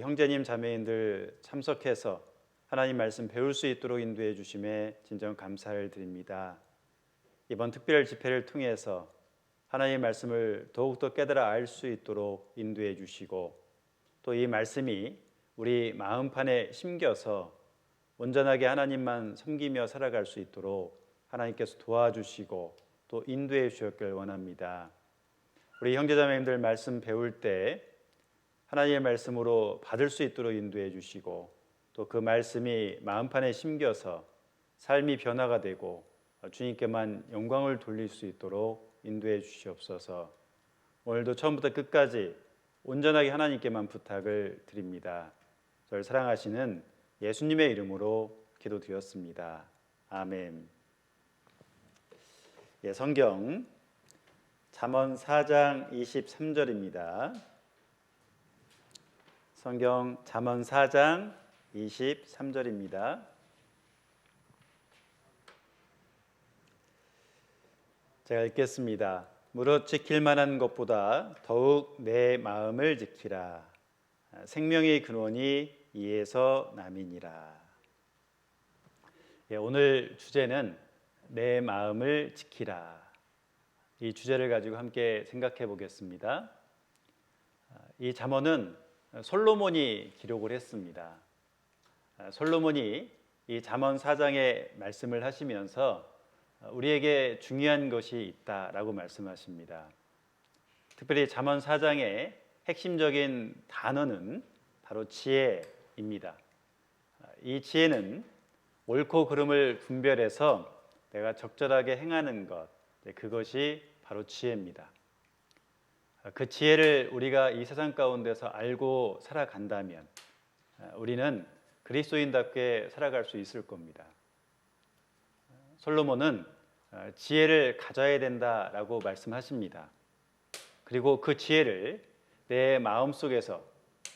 형제님 자매님들 참석해서 하나님 말씀 배울 수 있도록 인도해 주심에 진정 감사를 드립니다. 이번 특별 집회를 통해서 하나님의 말씀을 더욱더 깨달아 알 수 있도록 인도해 주시고 또 이 말씀이 우리 마음판에 심겨서 온전하게 하나님만 섬기며 살아갈 수 있도록 하나님께서 도와주시고 또 인도해 주셨길 원합니다. 우리 형제자매님들 말씀 배울 때 하나님의 말씀으로 받을 수 있도록 인도해 주시고 또 그 말씀이 마음판에 심겨서 삶이 변화가 되고 주님께만 영광을 돌릴 수 있도록 인도해 주시옵소서. 오늘도 처음부터 끝까지 온전하게 하나님께만 부탁을 드립니다. 저를 사랑하시는 예수님의 이름으로 기도드렸습니다. 아멘. 성경 잠언 4장 23절입니다. 성경 잠언 4장 23절입니다. 제가 읽겠습니다. 무릇 지킬 만한 것보다 더욱 내 마음을 지키라. 생명의 근원이 이에서 남이니라. 오늘 주제는 내 마음을 지키라. 이 주제를 가지고 함께 생각해 보겠습니다. 이 잠언은 솔로몬이 기록을 했습니다. 솔로몬이 이 잠언 4장의 말씀을 하시면서 우리에게 중요한 것이 있다라고 말씀하십니다. 특별히 잠언 4장의 핵심적인 단어는 바로 지혜입니다. 이 지혜는 옳고 그름을 분별해서 내가 적절하게 행하는 것, 그것이 바로 지혜입니다. 그 지혜를 우리가 이 세상 가운데서 알고 살아간다면 우리는 그리스도인답게 살아갈 수 있을 겁니다. 솔로몬은 지혜를 가져야 된다라고 말씀하십니다. 그리고 그 지혜를 내 마음속에서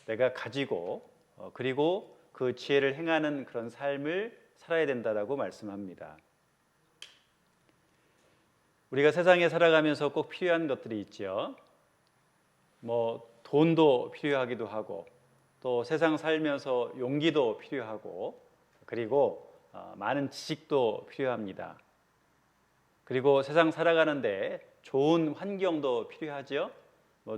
내가 가지고 그리고 그 지혜를 행하는 그런 삶을 살아야 된다라고 말씀합니다. 우리가 세상에 살아가면서 꼭 필요한 것들이 있죠. 돈도 필요하기도 하고 또 세상 살면서 용기도 필요하고 그리고 많은 지식도 필요합니다. 그리고 세상 살아가는데 좋은 환경도 필요하죠.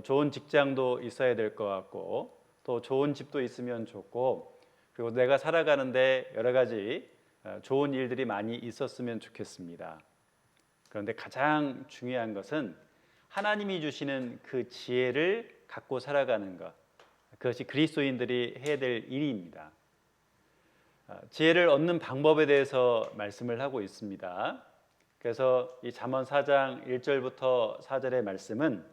좋은 직장도 있어야 될 것 같고 또 좋은 집도 있으면 좋고 그리고 내가 살아가는데 여러 가지 좋은 일들이 많이 있었으면 좋겠습니다. 그런데 가장 중요한 것은 하나님이 주시는 그 지혜를 갖고 살아가는 것, 그것이 그리스도인들이 해야 될 일입니다. 지혜를 얻는 방법에 대해서 말씀을 하고 있습니다. 그래서 이 잠언 4장 1절부터 4절의 말씀은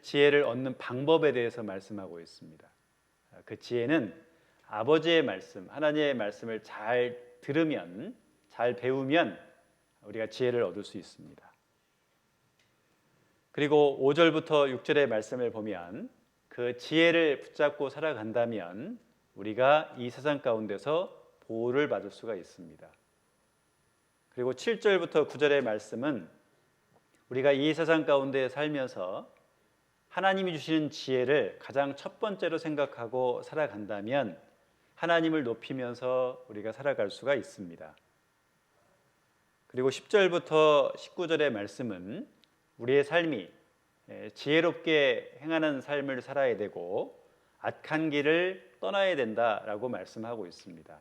지혜를 얻는 방법에 대해서 말씀하고 있습니다. 그 지혜는 아버지의 말씀, 하나님의 말씀을 잘 들으면, 잘 배우면 우리가 지혜를 얻을 수 있습니다. 그리고 5절부터 6절의 말씀을 보면 그 지혜를 붙잡고 살아간다면 우리가 이 세상 가운데서 보호를 받을 수가 있습니다. 그리고 7절부터 9절의 말씀은 우리가 이 세상 가운데 살면서 하나님이 주시는 지혜를 가장 첫 번째로 생각하고 살아간다면 하나님을 높이면서 우리가 살아갈 수가 있습니다. 그리고 10절부터 19절의 말씀은 우리의 삶이 지혜롭게 행하는 삶을 살아야 되고 악한 길을 떠나야 된다라고 말씀하고 있습니다.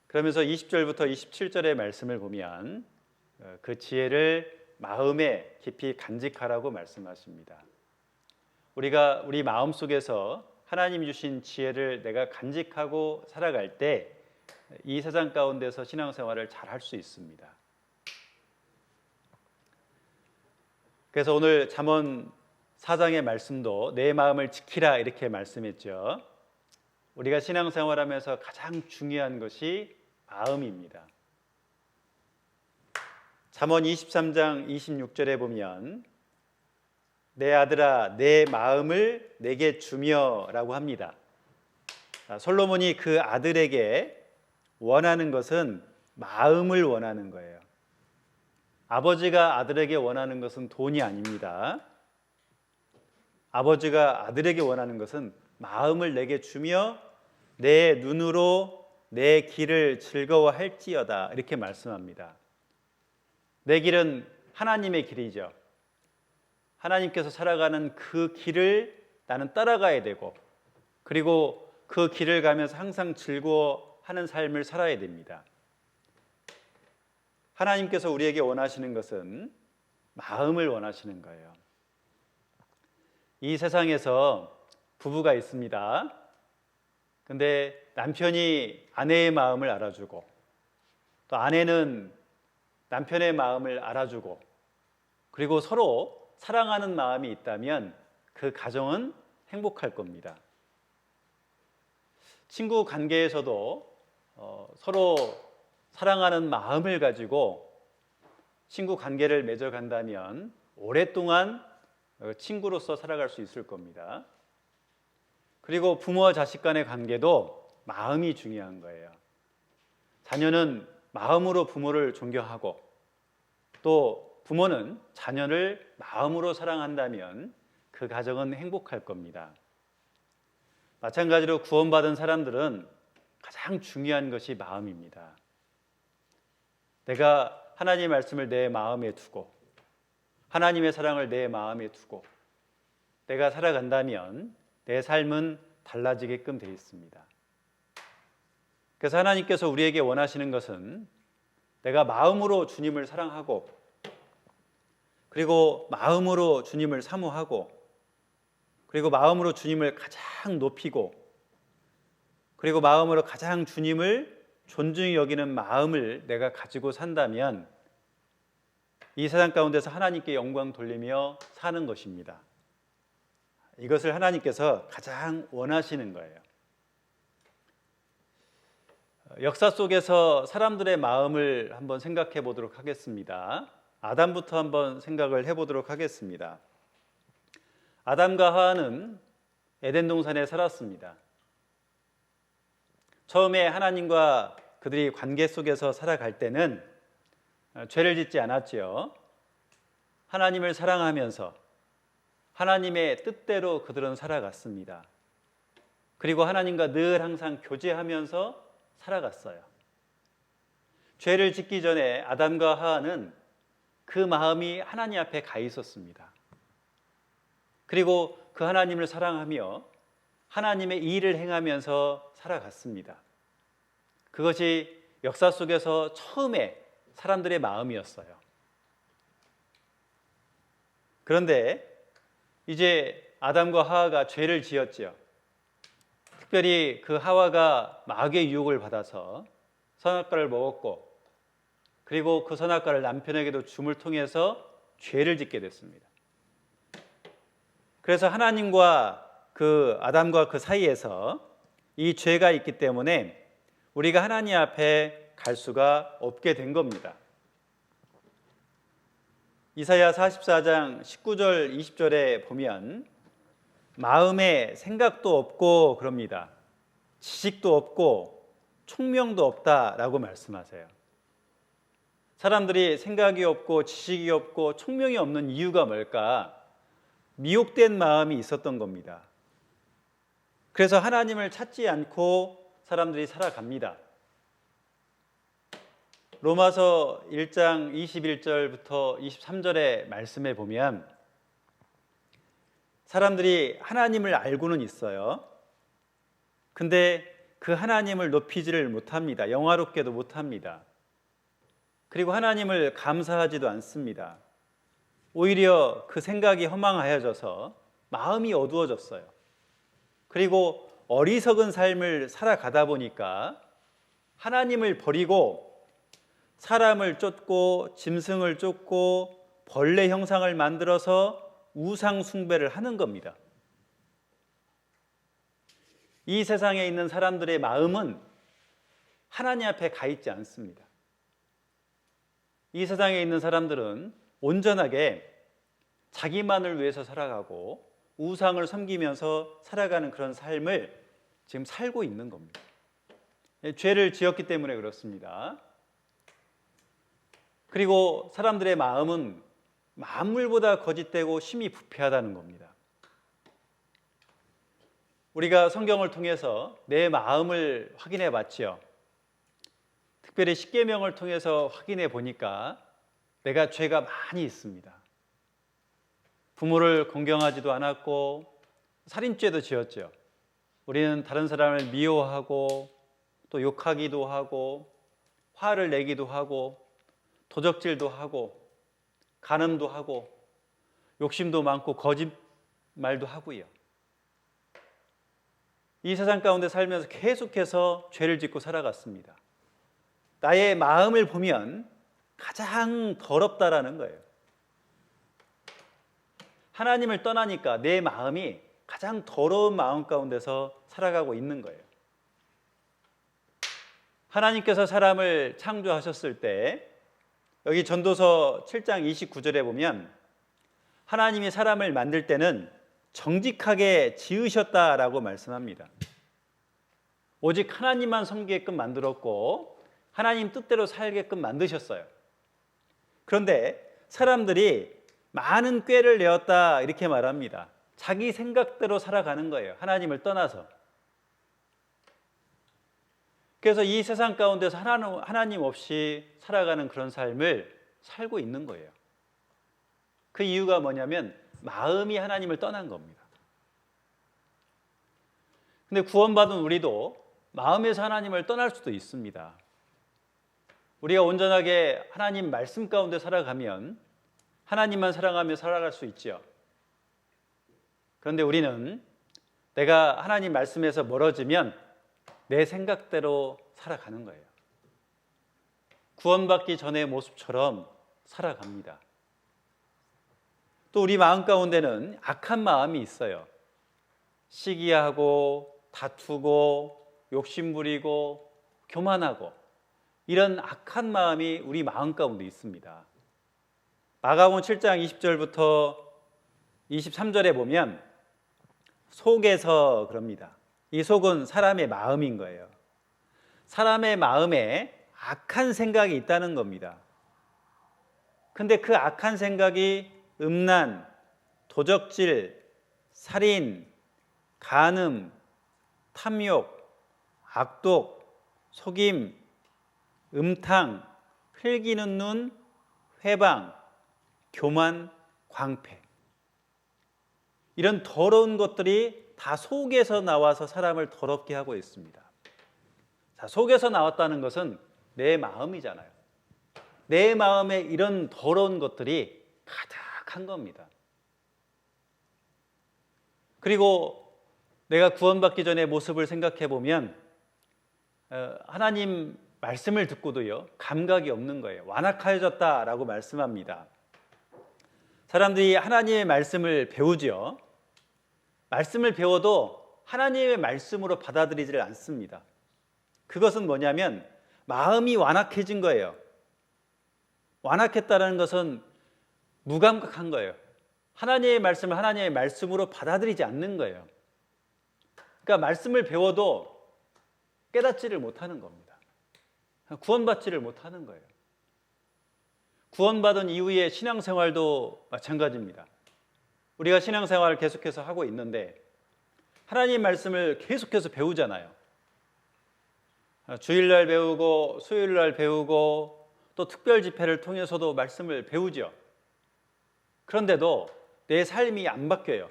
그러면서 20절부터 27절의 말씀을 보면 그 지혜를 마음에 깊이 간직하라고 말씀하십니다. 우리가 우리 마음속에서 하나님이 주신 지혜를 내가 간직하고 살아갈 때 이 세상 가운데서 신앙생활을 잘 할 수 있습니다. 그래서 오늘 잠언 4장의 말씀도 내 마음을 지키라 이렇게 말씀했죠. 우리가 신앙생활하면서 가장 중요한 것이 마음입니다. 잠언 23장 26절에 보면 내 아들아 내 마음을 내게 주며 라고 합니다. 솔로몬이 그 아들에게 원하는 것은 마음을 원하는 거예요. 아버지가 아들에게 원하는 것은 돈이 아닙니다. 아버지가 아들에게 원하는 것은 마음을 내게 주며 내 눈으로 내 길을 즐거워할지어다 이렇게 말씀합니다. 내 길은 하나님의 길이죠. 하나님께서 살아가는 그 길을 나는 따라가야 되고, 그리고 그 길을 가면서 항상 즐거워하는 삶을 살아야 됩니다. 하나님께서 우리에게 원하시는 것은 마음을 원하시는 거예요. 이 세상에서 부부가 있습니다. 근데 남편이 아내의 마음을 알아주고, 또 아내는 남편의 마음을 알아주고, 그리고 서로 사랑하는 마음이 있다면 그 가정은 행복할 겁니다. 친구 관계에서도 서로 사랑하는 마음을 가지고 친구 관계를 맺어간다면 오랫동안 친구로서 살아갈 수 있을 겁니다. 그리고 부모와 자식 간의 관계도 마음이 중요한 거예요. 자녀는 마음으로 부모를 존경하고, 또 부모는 자녀를 마음으로 사랑한다면 그 가정은 행복할 겁니다. 마찬가지로 구원받은 사람들은 가장 중요한 것이 마음입니다. 내가 하나님의 말씀을 내 마음에 두고, 하나님의 사랑을 내 마음에 두고 내가 살아간다면 내 삶은 달라지게끔 되어 있습니다. 그래서 하나님께서 우리에게 원하시는 것은 내가 마음으로 주님을 사랑하고, 그리고 마음으로 주님을 사모하고, 그리고 마음으로 주님을 가장 높이고, 그리고 마음으로 가장 주님을 존중히 여기는 마음을 내가 가지고 산다면 이 세상 가운데서 하나님께 영광 돌리며 사는 것입니다. 이것을 하나님께서 가장 원하시는 거예요. 역사 속에서 사람들의 마음을 한번 생각해 보도록 하겠습니다. 아담부터 한번 생각을 해보도록 하겠습니다. 아담과 하와는 에덴 동산에 살았습니다. 처음에 하나님과 그들이 관계 속에서 살아갈 때는 죄를 짓지 않았지요. 하나님을 사랑하면서 하나님의 뜻대로 그들은 살아갔습니다. 그리고 하나님과 늘 항상 교제하면서 살아갔어요. 죄를 짓기 전에 아담과 하와는 그 마음이 하나님 앞에 가 있었습니다. 그리고 그 하나님을 사랑하며 하나님의 일을 행하면서 살아갔습니다. 그것이 역사 속에서 처음에 사람들의 마음이었어요. 그런데 이제 아담과 하와가 죄를 지었지요. 특별히 그 하와가 마귀의 유혹을 받아서 선악과를 먹었고, 그리고 그 선악과를 남편에게도 줌을 통해서 죄를 짓게 됐습니다. 그래서 하나님과 그 아담과 그 사이에서 이 죄가 있기 때문에 우리가 하나님 앞에 갈 수가 없게 된 겁니다. 이사야 44장 19절 20절에 보면 마음에 생각도 없고 그럽니다. 지식도 없고 총명도 없다라고 말씀하세요. 사람들이 생각이 없고 지식이 없고 총명이 없는 이유가 뭘까? 미혹된 마음이 있었던 겁니다. 그래서 하나님을 찾지 않고 사람들이 살아갑니다. 로마서 1장 21절부터 23절의 말씀에 보면 사람들이 하나님을 알고는 있어요. 근데 그 하나님을 높이지를 못합니다. 영화롭게도 못합니다. 그리고 하나님을 감사하지도 않습니다. 오히려 그 생각이 허망하여져서 마음이 어두워졌어요. 그리고 어리석은 삶을 살아가다 보니까 하나님을 버리고 사람을 쫓고 짐승을 쫓고 벌레 형상을 만들어서 우상 숭배를 하는 겁니다. 이 세상에 있는 사람들의 마음은 하나님 앞에 가 있지 않습니다. 이 세상에 있는 사람들은 온전하게 자기만을 위해서 살아가고 우상을 섬기면서 살아가는 그런 삶을 지금 살고 있는 겁니다. 죄를 지었기 때문에 그렇습니다. 그리고 사람들의 마음은 만물보다 거짓되고 심히 부패하다는 겁니다. 우리가 성경을 통해서 내 마음을 확인해 봤지요. 특별히 십계명을 통해서 확인해 보니까 내가 죄가 많이 있습니다. 부모를 공경하지도 않았고 살인죄도 지었죠. 우리는 다른 사람을 미워하고 또 욕하기도 하고 화를 내기도 하고 도적질도 하고 간음도 하고 욕심도 많고 거짓말도 하고요. 이 세상 가운데 살면서 계속해서 죄를 짓고 살아갔습니다. 나의 마음을 보면 가장 더럽다라는 거예요. 하나님을 떠나니까 내 마음이 가장 더러운 마음 가운데서 살아가고 있는 거예요. 하나님께서 사람을 창조하셨을 때 여기 전도서 7장 29절에 보면 하나님이 사람을 만들 때는 정직하게 지으셨다라고 말씀합니다. 오직 하나님만 섬기게끔 만들었고 하나님 뜻대로 살게끔 만드셨어요. 그런데 사람들이 많은 꾀를 내었다 이렇게 말합니다. 자기 생각대로 살아가는 거예요. 하나님을 떠나서. 그래서 이 세상 가운데서 하나님 없이 살아가는 그런 삶을 살고 있는 거예요. 그 이유가 뭐냐면 마음이 하나님을 떠난 겁니다. 근데 구원받은 우리도 마음에서 하나님을 떠날 수도 있습니다. 우리가 온전하게 하나님 말씀 가운데 살아가면 하나님만 사랑하며 살아갈 수 있죠. 그런데 우리는 내가 하나님 말씀에서 멀어지면 내 생각대로 살아가는 거예요. 구원받기 전의 모습처럼 살아갑니다. 또 우리 마음 가운데는 악한 마음이 있어요. 시기하고 다투고 욕심부리고 교만하고 이런 악한 마음이 우리 마음 가운데 있습니다. 마가복음 7장 20절부터 23절에 보면 속에서 그럽니다. 이 속은 사람의 마음인 거예요. 사람의 마음에 악한 생각이 있다는 겁니다. 근데 그 악한 생각이 음란, 도적질, 살인, 간음, 탐욕, 악독, 속임, 음탕, 흘기는 눈, 회방, 교만, 광패 이런 더러운 것들이 다 속에서 나와서 사람을 더럽게 하고 있습니다. 자, 속에서 나왔다는 것은 내 마음이잖아요. 내 마음에 이런 더러운 것들이 가득한 겁니다. 그리고 내가 구원받기 전의 모습을 생각해 보면 하나님 말씀을 듣고도요 감각이 없는 거예요. 완악해졌다라고 말씀합니다. 사람들이 하나님의 말씀을 배우죠. 말씀을 배워도 하나님의 말씀으로 받아들이지를 않습니다. 그것은 뭐냐면 마음이 완악해진 거예요. 완악했다는 것은 무감각한 거예요. 하나님의 말씀을 하나님의 말씀으로 받아들이지 않는 거예요. 그러니까 말씀을 배워도 깨닫지를 못하는 겁니다. 구원받지를 못하는 거예요. 구원받은 이후의 신앙생활도 마찬가지입니다. 우리가 신앙생활을 계속해서 하고 있는데 하나님 말씀을 계속해서 배우잖아요. 주일날 배우고 수요일날 배우고 또 특별 집회를 통해서도 말씀을 배우죠. 그런데도 내 삶이 안 바뀌어요.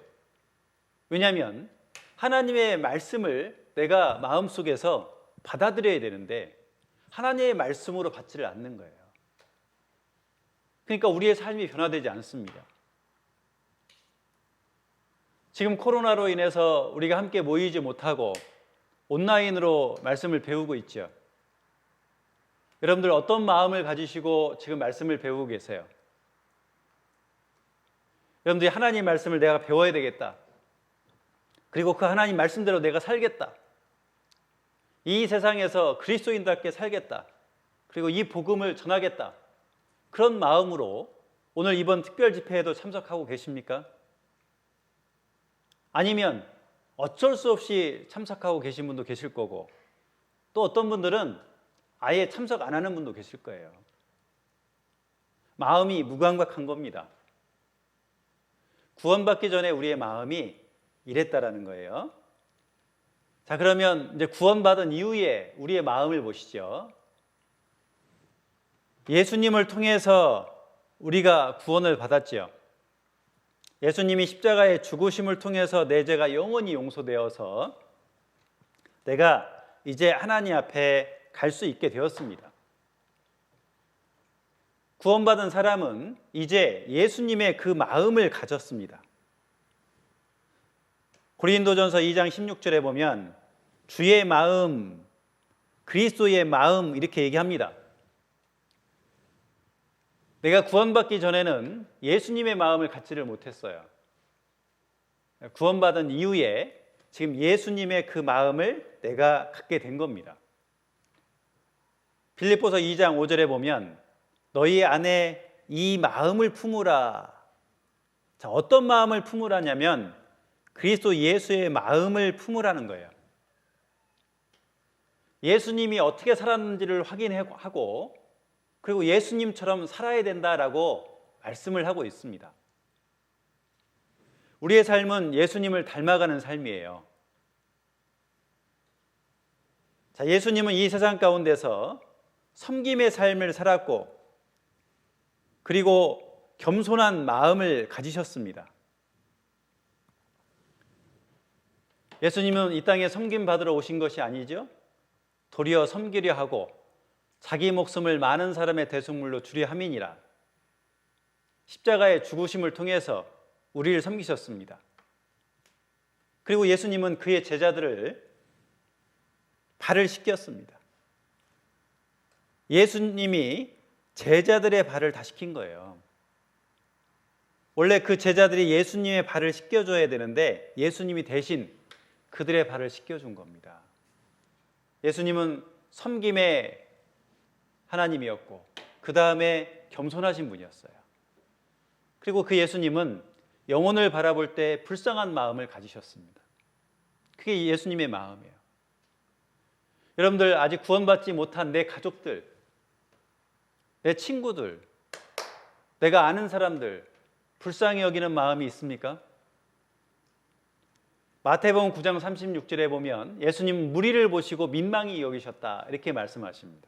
왜냐하면 하나님의 말씀을 내가 마음속에서 받아들여야 되는데 하나님의 말씀으로 받지를 않는 거예요. 그러니까 우리의 삶이 변화되지 않습니다. 지금 코로나로 인해서 우리가 함께 모이지 못하고 온라인으로 말씀을 배우고 있죠. 여러분들 어떤 마음을 가지시고 지금 말씀을 배우고 계세요? 여러분들이 하나님 말씀을 내가 배워야 되겠다. 그리고 그 하나님 말씀대로 내가 살겠다. 이 세상에서 그리스도인답게 살겠다. 그리고 이 복음을 전하겠다. 그런 마음으로 오늘 이번 특별 집회에도 참석하고 계십니까? 아니면 어쩔 수 없이 참석하고 계신 분도 계실 거고 또 어떤 분들은 아예 참석 안 하는 분도 계실 거예요. 마음이 무감각한 겁니다. 구원받기 전에 우리의 마음이 이랬다라는 거예요. 자, 그러면 이제 구원받은 이후에 우리의 마음을 보시죠. 예수님을 통해서 우리가 구원을 받았지요. 예수님이 십자가의 죽으심을 통해서 내 죄가 영원히 용서되어서 내가 이제 하나님 앞에 갈 수 있게 되었습니다. 구원받은 사람은 이제 예수님의 그 마음을 가졌습니다. 고린도전서 2장 16절에 보면 주의 마음, 그리스도의 마음 이렇게 얘기합니다. 내가 구원받기 전에는 예수님의 마음을 갖지를 못했어요. 구원받은 이후에 지금 예수님의 그 마음을 내가 갖게 된 겁니다. 빌립보서 2장 5절에 보면 너희 안에 이 마음을 품으라. 자, 어떤 마음을 품으라냐면 그리스도 예수의 마음을 품으라는 거예요. 예수님이 어떻게 살았는지를 확인하고 그리고 예수님처럼 살아야 된다라고 말씀을 하고 있습니다. 우리의 삶은 예수님을 닮아가는 삶이에요. 자, 예수님은 이 세상 가운데서 섬김의 삶을 살았고 그리고 겸손한 마음을 가지셨습니다. 예수님은 이 땅에 섬김 받으러 오신 것이 아니죠. 도리어 섬기려 하고 자기 목숨을 많은 사람의 대속물로 주려 함이니라. 십자가의 죽으심을 통해서 우리를 섬기셨습니다. 그리고 예수님은 그의 제자들을 발을 씻겼습니다. 예수님이 제자들의 발을 다 씻긴 거예요. 원래 그 제자들이 예수님의 발을 씻겨줘야 되는데 예수님이 대신 그들의 발을 씻겨준 겁니다. 예수님은 섬김의 하나님이었고 그 다음에 겸손하신 분이었어요. 그리고 그 예수님은 영혼을 바라볼 때 불쌍한 마음을 가지셨습니다. 그게 예수님의 마음이에요. 여러분들 아직 구원받지 못한 내 가족들, 내 친구들, 내가 아는 사람들 불쌍히 여기는 마음이 있습니까? 마태복음 9장 36절에 보면 예수님 무리를 보시고 민망히 여기셨다 이렇게 말씀하십니다.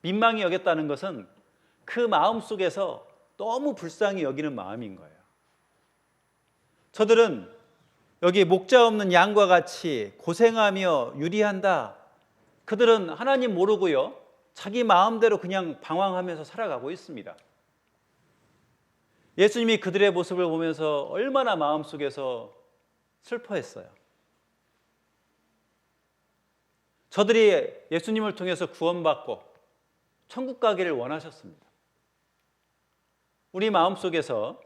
민망히 여겼다는 것은 그 마음 속에서 너무 불쌍히 여기는 마음인 거예요. 저들은 여기 목자 없는 양과 같이 고생하며 유리한다. 그들은 하나님 모르고요. 자기 마음대로 그냥 방황하면서 살아가고 있습니다. 예수님이 그들의 모습을 보면서 얼마나 마음속에서 슬퍼했어요. 저들이 예수님을 통해서 구원받고 천국 가기를 원하셨습니다. 우리 마음속에서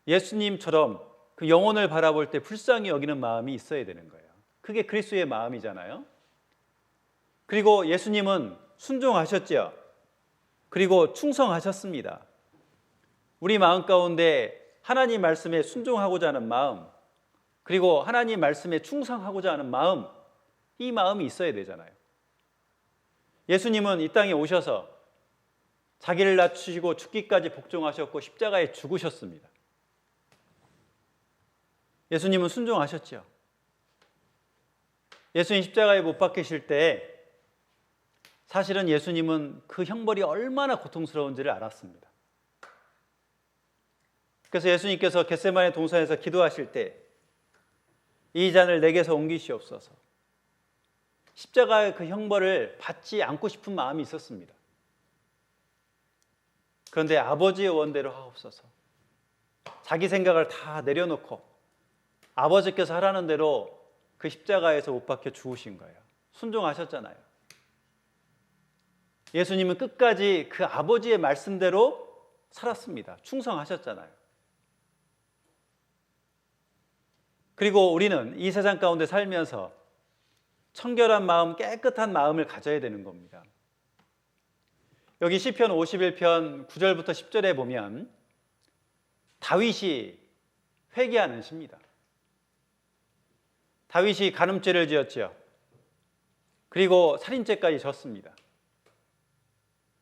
예수님처럼 그 영혼을 바라볼 때 불쌍히 여기는 마음이 있어야 되는 거예요. 그게 그리스도의 마음이잖아요. 그리고 예수님은 순종하셨죠. 그리고 충성하셨습니다. 우리 마음 가운데 하나님 말씀에 순종하고자 하는 마음, 그리고 하나님 말씀에 충성하고자 하는 마음, 이 마음이 있어야 되잖아요. 예수님은 이 땅에 오셔서 자기를 낮추시고 죽기까지 복종하셨고 십자가에 죽으셨습니다. 예수님은 순종하셨죠. 예수님 십자가에 못 박히실 때 사실은 예수님은 그 형벌이 얼마나 고통스러운지를 알았습니다. 그래서 예수님께서 겟세마네 동산에서 기도하실 때 이 잔을 내게서 옮기시옵소서. 십자가의 그 형벌을 받지 않고 싶은 마음이 있었습니다. 그런데 아버지의 원대로 하옵소서. 자기 생각을 다 내려놓고 아버지께서 하라는 대로 그 십자가에서 못 박혀 죽으신 거예요. 순종하셨잖아요. 예수님은 끝까지 그 아버지의 말씀대로 살았습니다. 충성하셨잖아요. 그리고 우리는 이 세상 가운데 살면서 청결한 마음, 깨끗한 마음을 가져야 되는 겁니다. 여기 시편 51편 9절부터 10절에 보면 다윗이 회개하는 시입니다. 다윗이 간음죄를 지었죠. 그리고 살인죄까지 졌습니다.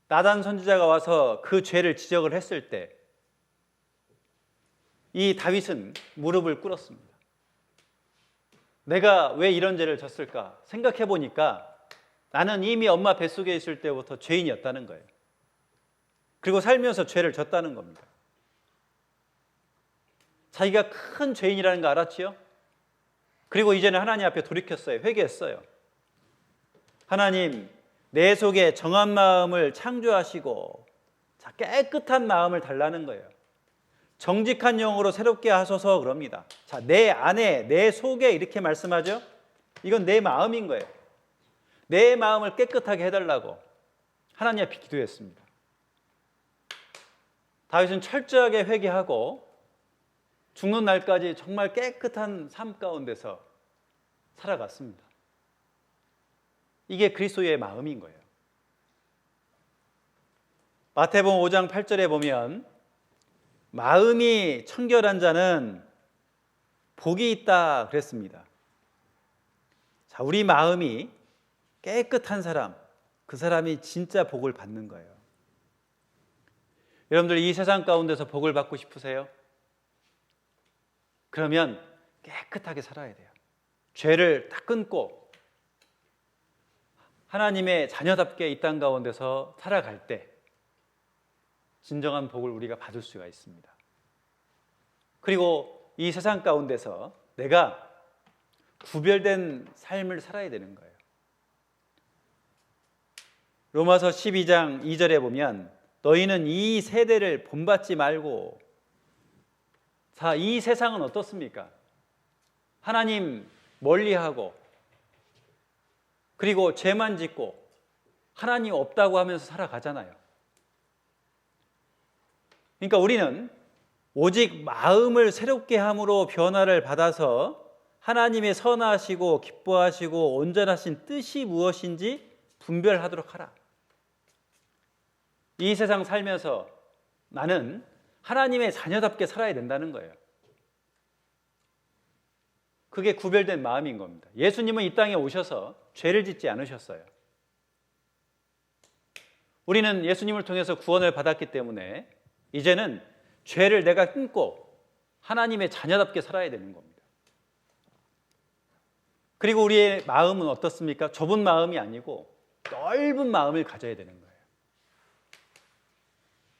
나단 선지자가 와서 그 죄를 지적을 했을 때 이 다윗은 무릎을 꿇었습니다. 내가 왜 이런 죄를 졌을까 생각해 보니까 나는 이미 엄마 뱃속에 있을 때부터 죄인이었다는 거예요. 그리고 살면서 죄를 졌다는 겁니다. 자기가 큰 죄인이라는 거 알았지요? 그리고 이제는 하나님 앞에 돌이켰어요. 회개했어요. 하나님, 내 속에 정한 마음을 창조하시고 깨끗한 마음을 달라는 거예요. 정직한 영으로 새롭게 하소서 그럽니다. 자, 내 안에, 내 속에 이렇게 말씀하죠? 이건 내 마음인 거예요. 내 마음을 깨끗하게 해달라고 하나님 앞에 기도했습니다. 다윗은 철저하게 회개하고 죽는 날까지 정말 깨끗한 삶 가운데서 살아갔습니다. 이게 그리스도의 마음인 거예요. 마태복음 5장 8절에 보면 마음이 청결한 자는 복이 있다 그랬습니다. 자, 우리 마음이 깨끗한 사람, 그 사람이 진짜 복을 받는 거예요. 여러분들 이 세상 가운데서 복을 받고 싶으세요? 그러면 깨끗하게 살아야 돼요. 죄를 다 끊고 하나님의 자녀답게 이 땅 가운데서 살아갈 때 진정한 복을 우리가 받을 수가 있습니다. 그리고 이 세상 가운데서 내가 구별된 삶을 살아야 되는 거예요. 로마서 12장 2절에 보면 너희는 이 세대를 본받지 말고. 자, 이 세상은 어떻습니까? 하나님 멀리하고 그리고 죄만 짓고 하나님 없다고 하면서 살아가잖아요. 그러니까 우리는 오직 마음을 새롭게 함으로 변화를 받아서 하나님의 선하시고 기뻐하시고 온전하신 뜻이 무엇인지 분별하도록 하라. 이 세상 살면서 나는 하나님의 자녀답게 살아야 된다는 거예요. 그게 구별된 마음인 겁니다. 예수님은 이 땅에 오셔서 죄를 짓지 않으셨어요. 우리는 예수님을 통해서 구원을 받았기 때문에 이제는 죄를 내가 끊고 하나님의 자녀답게 살아야 되는 겁니다. 그리고 우리의 마음은 어떻습니까? 좁은 마음이 아니고 넓은 마음을 가져야 되는 거예요.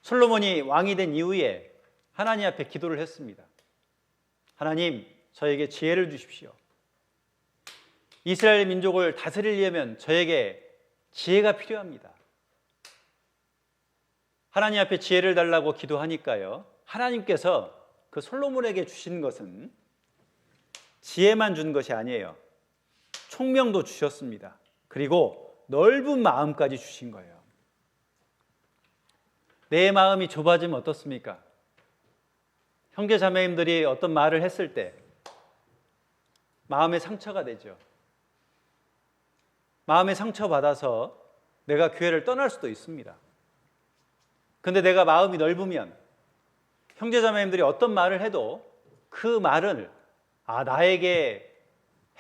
솔로몬이 왕이 된 이후에 하나님 앞에 기도를 했습니다. 하나님, 저에게 지혜를 주십시오. 이스라엘 민족을 다스리려면 저에게 지혜가 필요합니다. 하나님 앞에 지혜를 달라고 기도하니까요, 하나님께서 그 솔로몬에게 주신 것은 지혜만 준 것이 아니에요. 총명도 주셨습니다. 그리고 넓은 마음까지 주신 거예요. 내 마음이 좁아지면 어떻습니까? 형제 자매님들이 어떤 말을 했을 때 마음에 상처가 되죠. 마음에 상처받아서 내가 교회를 떠날 수도 있습니다. 근데 내가 마음이 넓으면 형제 자매님들이 어떤 말을 해도 그 말을 나에게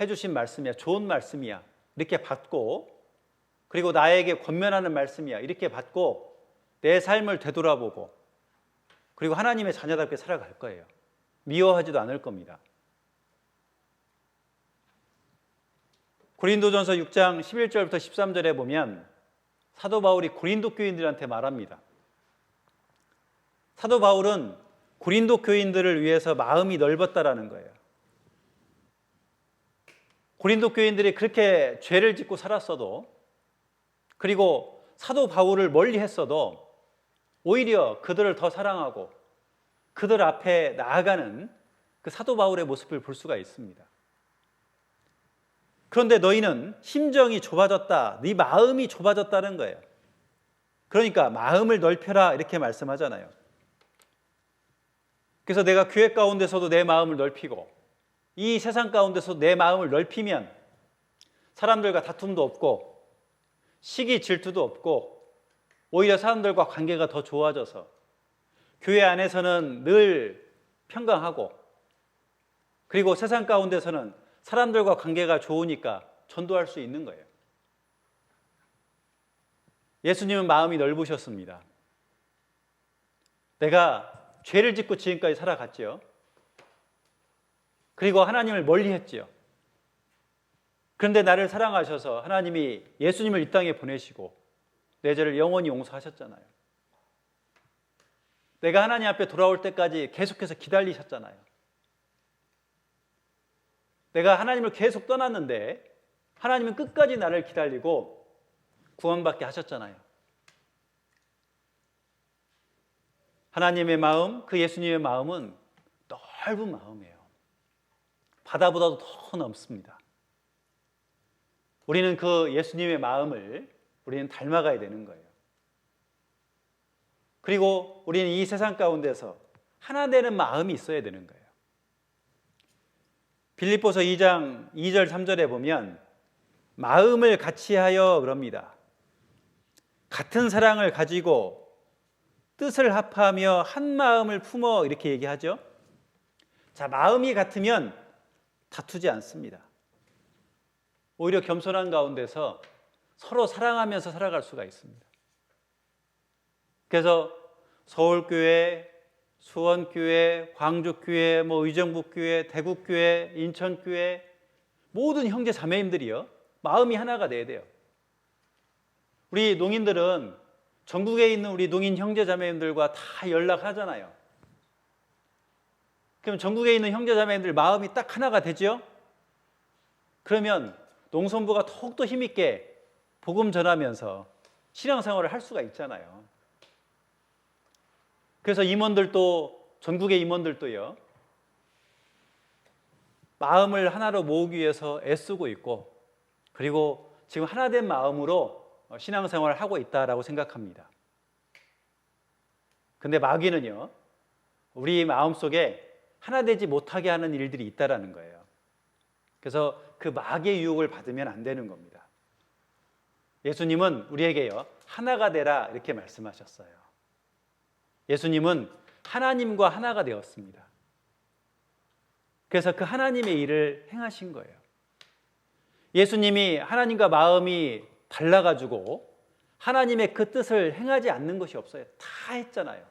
해주신 말씀이야, 좋은 말씀이야 이렇게 받고, 그리고 나에게 권면하는 말씀이야 이렇게 받고 내 삶을 되돌아보고 그리고 하나님의 자녀답게 살아갈 거예요. 미워하지도 않을 겁니다. 고린도전서 6장 11절부터 13절에 보면 사도 바울이 고린도 교인들한테 말합니다. 사도 바울은 고린도 교인들을 위해서 마음이 넓었다라는 거예요. 고린도 교인들이 그렇게 죄를 짓고 살았어도, 그리고 사도 바울을 멀리 했어도 오히려 그들을 더 사랑하고 그들 앞에 나아가는 그 사도 바울의 모습을 볼 수가 있습니다. 그런데 너희는 심정이 좁아졌다, 네 마음이 좁아졌다는 거예요. 그러니까 마음을 넓혀라 이렇게 말씀하잖아요. 그래서 내가 교회 가운데서도 내 마음을 넓히고 이 세상 가운데서 내 마음을 넓히면 사람들과 다툼도 없고 시기 질투도 없고 오히려 사람들과 관계가 더 좋아져서 교회 안에서는 늘 평강하고, 그리고 세상 가운데서는 사람들과 관계가 좋으니까 전도할 수 있는 거예요. 예수님은 마음이 넓으셨습니다. 내가 죄를 짓고 지금까지 살아갔죠. 그리고 하나님을 멀리했지요. 그런데 나를 사랑하셔서 하나님이 예수님을 이 땅에 보내시고 내 죄를 영원히 용서하셨잖아요. 내가 하나님 앞에 돌아올 때까지 계속해서 기다리셨잖아요. 내가 하나님을 계속 떠났는데 하나님은 끝까지 나를 기다리고 구원받게 하셨잖아요. 하나님의 마음, 그 예수님의 마음은 넓은 마음이에요. 바다보다도 더 넓습니다. 우리는 그 예수님의 마음을 우리는 닮아가야 되는 거예요. 그리고 우리는 이 세상 가운데서 하나 되는 마음이 있어야 되는 거예요. 빌립보서 2장 2절 3절에 보면 마음을 같이하여 그럽니다. 같은 사랑을 가지고 뜻을 합하며 한 마음을 품어 이렇게 얘기하죠. 자, 마음이 같으면 다투지 않습니다. 오히려 겸손한 가운데서 서로 사랑하면서 살아갈 수가 있습니다. 그래서 서울교회, 수원교회, 광주교회, 의정부교회, 대구교회, 인천교회 모든 형제 자매님들이요 마음이 하나가 돼야 돼요. 우리 농인들은 전국에 있는 우리 농인 형제 자매님들과 다 연락하잖아요. 그럼 전국에 있는 형제 자매님들 마음이 딱 하나가 되죠? 그러면 농성부가 더욱더 힘있게 복음 전하면서 신앙생활을 할 수가 있잖아요. 그래서 임원들도 전국의 임원들도요 마음을 하나로 모으기 위해서 애쓰고 있고 그리고 지금 하나된 마음으로 신앙생활을 하고 있다라고 생각합니다. 근데 마귀는요 우리 마음속에 하나되지 못하게 하는 일들이 있다라는 거예요. 그래서 그 마귀의 유혹을 받으면 안 되는 겁니다. 예수님은 우리에게요 하나가 되라 이렇게 말씀하셨어요. 예수님은 하나님과 하나가 되었습니다. 그래서 그 하나님의 일을 행하신 거예요. 예수님이 하나님과 마음이 달라가지고 하나님의 그 뜻을 행하지 않는 것이 없어요. 다 했잖아요.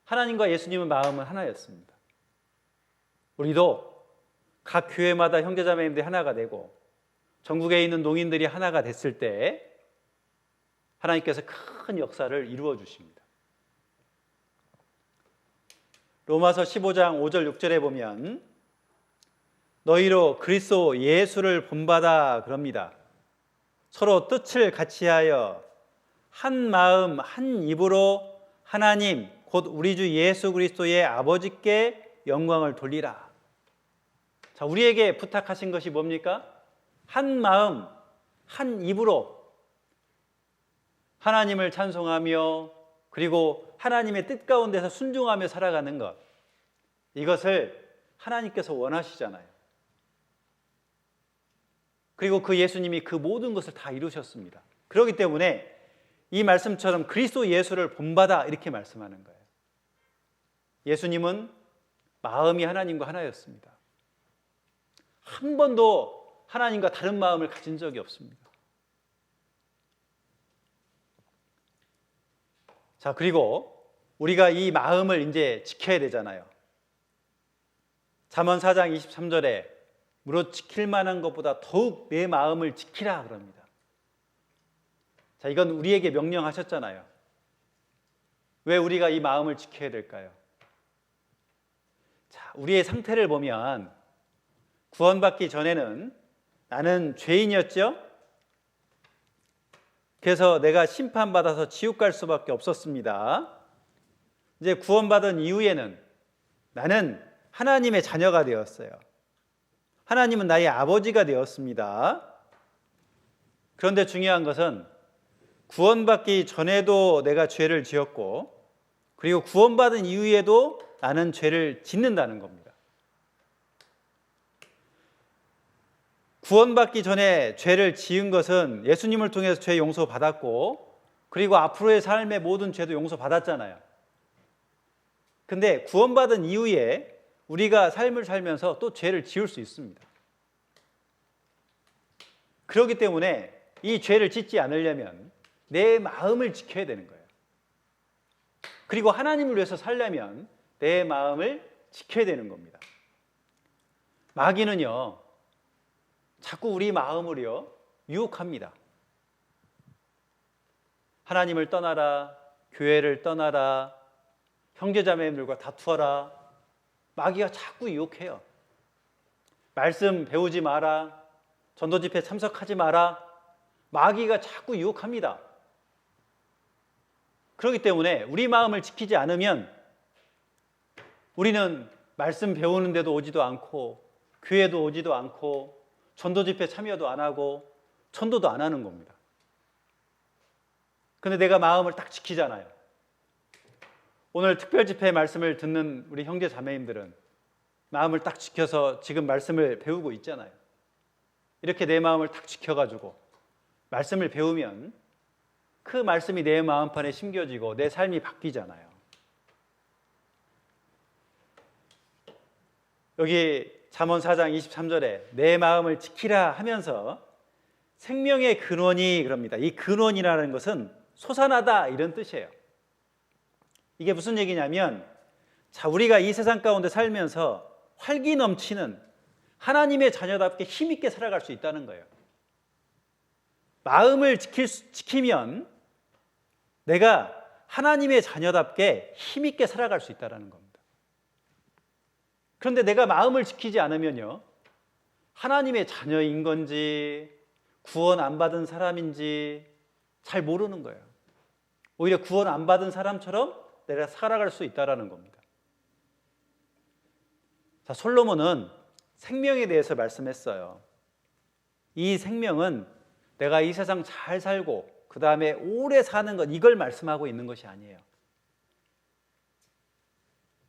하나님과 예수님의 마음은 하나였습니다. 우리도 각 교회마다 형제자매님들이 하나가 되고 전국에 있는 농인들이 하나가 됐을 때 하나님께서 큰 역사를 이루어 주십니다. 로마서 15장 5절 6절에 보면 너희로 그리스도 예수를 본받아 그럽니다. 서로 뜻을 같이하여 한 마음 한 입으로 하나님 곧 우리 주 예수 그리스도의 아버지께 영광을 돌리라. 자, 우리에게 부탁하신 것이 뭡니까? 한 마음 한 입으로 하나님을 찬송하며 그리고 하나님의 뜻 가운데서 순종하며 살아가는 것, 이것을 하나님께서 원하시잖아요. 그리고 그 예수님이 그 모든 것을 다 이루셨습니다. 그렇기 때문에 이 말씀처럼 그리스도 예수를 본받아 이렇게 말씀하는 거예요. 예수님은 마음이 하나님과 하나였습니다. 한 번도 하나님과 다른 마음을 가진 적이 없습니다. 자, 그리고 우리가 이 마음을 이제 지켜야 되잖아요. 잠언 4장 23절에 무릇 지킬 만한 것보다 더욱 내 마음을 지키라 그럽니다. 자, 이건 우리에게 명령하셨잖아요. 왜 우리가 이 마음을 지켜야 될까요? 자, 우리의 상태를 보면 구원받기 전에는 나는 죄인이었죠. 그래서 내가 심판받아서 지옥 갈 수밖에 없었습니다. 이제 구원받은 이후에는 나는 하나님의 자녀가 되었어요. 하나님은 나의 아버지가 되었습니다. 그런데 중요한 것은 구원받기 전에도 내가 죄를 지었고 그리고 구원받은 이후에도 나는 죄를 짓는다는 겁니다. 구원받기 전에 죄를 지은 것은 예수님을 통해서 죄 용서받았고 그리고 앞으로의 삶의 모든 죄도 용서받았잖아요. 근데 구원받은 이후에 우리가 삶을 살면서 또 죄를 지을 수 있습니다. 그렇기 때문에 이 죄를 짓지 않으려면 내 마음을 지켜야 되는 거예요. 그리고 하나님을 위해서 살려면 내 마음을 지켜야 되는 겁니다. 마귀는요, 자꾸 우리 마음을요 유혹합니다. 하나님을 떠나라, 교회를 떠나라, 형제자매들과 다투어라. 마귀가 자꾸 유혹해요. 말씀 배우지 마라, 전도 집회 참석하지 마라. 마귀가 자꾸 유혹합니다. 그렇기 때문에 우리 마음을 지키지 않으면 우리는 말씀 배우는데도 오지도 않고, 교회도 오지도 않고, 전도 집회 참여도 안 하고, 전도도 안 하는 겁니다. 근데 내가 마음을 딱 지키잖아요. 오늘 특별 집회 말씀을 듣는 우리 형제 자매님들은 마음을 딱 지켜서 지금 말씀을 배우고 있잖아요. 이렇게 내 마음을 딱 지켜가지고 말씀을 배우면 그 말씀이 내 마음판에 심겨지고 내 삶이 바뀌잖아요. 여기 잠언 4장 23절에 내 마음을 지키라 하면서 생명의 근원이 그럽니다. 이 근원이라는 것은 솟아나다 이런 뜻이에요. 이게 무슨 얘기냐면, 자, 우리가 이 세상 가운데 살면서 활기 넘치는 하나님의 자녀답게 힘있게 살아갈 수 있다는 거예요. 마음을 지키면 내가 하나님의 자녀답게 힘있게 살아갈 수 있다는 겁니다. 그런데 내가 마음을 지키지 않으면요, 하나님의 자녀인 건지 구원 안 받은 사람인지 잘 모르는 거예요. 오히려 구원 안 받은 사람처럼 내가 살아갈 수 있다는 겁니다. 자, 솔로몬은 생명에 대해서 말씀했어요. 이 생명은 내가 이 세상 잘 살고 그 다음에 오래 사는 것, 이걸 말씀하고 있는 것이 아니에요.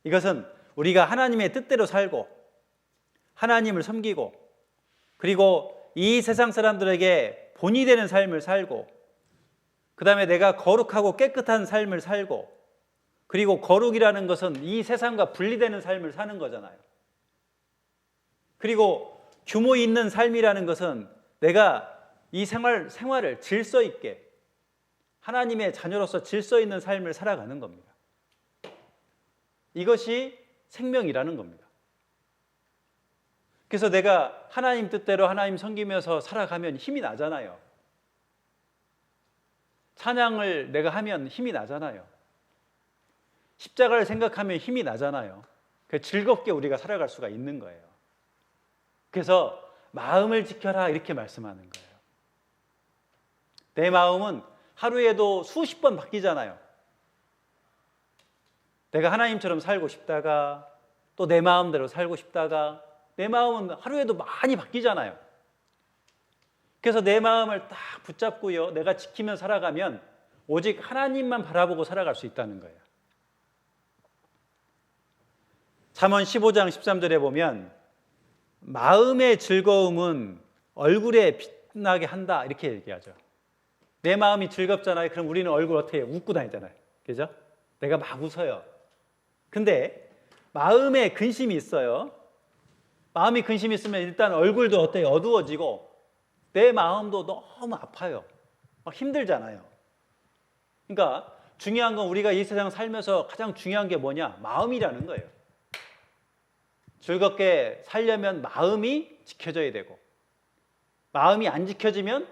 이것은 우리가 하나님의 뜻대로 살고 하나님을 섬기고 그리고 이 세상 사람들에게 본이 되는 삶을 살고 그 다음에 내가 거룩하고 깨끗한 삶을 살고, 그리고 거룩이라는 것은 이 세상과 분리되는 삶을 사는 거잖아요. 그리고 규모 있는 삶이라는 것은 내가 이 생활을 질서 있게 하나님의 자녀로서 질서 있는 삶을 살아가는 겁니다. 이것이 생명이라는 겁니다. 그래서 내가 하나님 뜻대로 하나님 섬기면서 살아가면 힘이 나잖아요. 찬양을 내가 하면 힘이 나잖아요. 십자가를 생각하면 힘이 나잖아요. 즐겁게 우리가 살아갈 수가 있는 거예요. 그래서 마음을 지켜라 이렇게 말씀하는 거예요. 내 마음은 하루에도 수십 번 바뀌잖아요. 내가 하나님처럼 살고 싶다가 또 내 마음대로 살고 싶다가 내 마음은 하루에도 많이 바뀌잖아요. 그래서 내 마음을 딱 붙잡고요, 내가 지키며 살아가면 오직 하나님만 바라보고 살아갈 수 있다는 거예요. 잠언 15장 13절에 보면 마음의 즐거움은 얼굴에 빛나게 한다 이렇게 얘기하죠. 내 마음이 즐겁잖아요. 그럼 우리는 얼굴 어떻게 해요? 웃고 다니잖아요. 그죠? 내가 막 웃어요. 근데 마음에 근심이 있어요. 마음이 근심이 있으면 일단 얼굴도 어때요? 어두워지고 내 마음도 너무 아파요. 막 힘들잖아요. 그러니까 중요한 건 우리가 이 세상 살면서 가장 중요한 게 뭐냐? 마음이라는 거예요. 즐겁게 살려면 마음이 지켜져야 되고, 마음이 안 지켜지면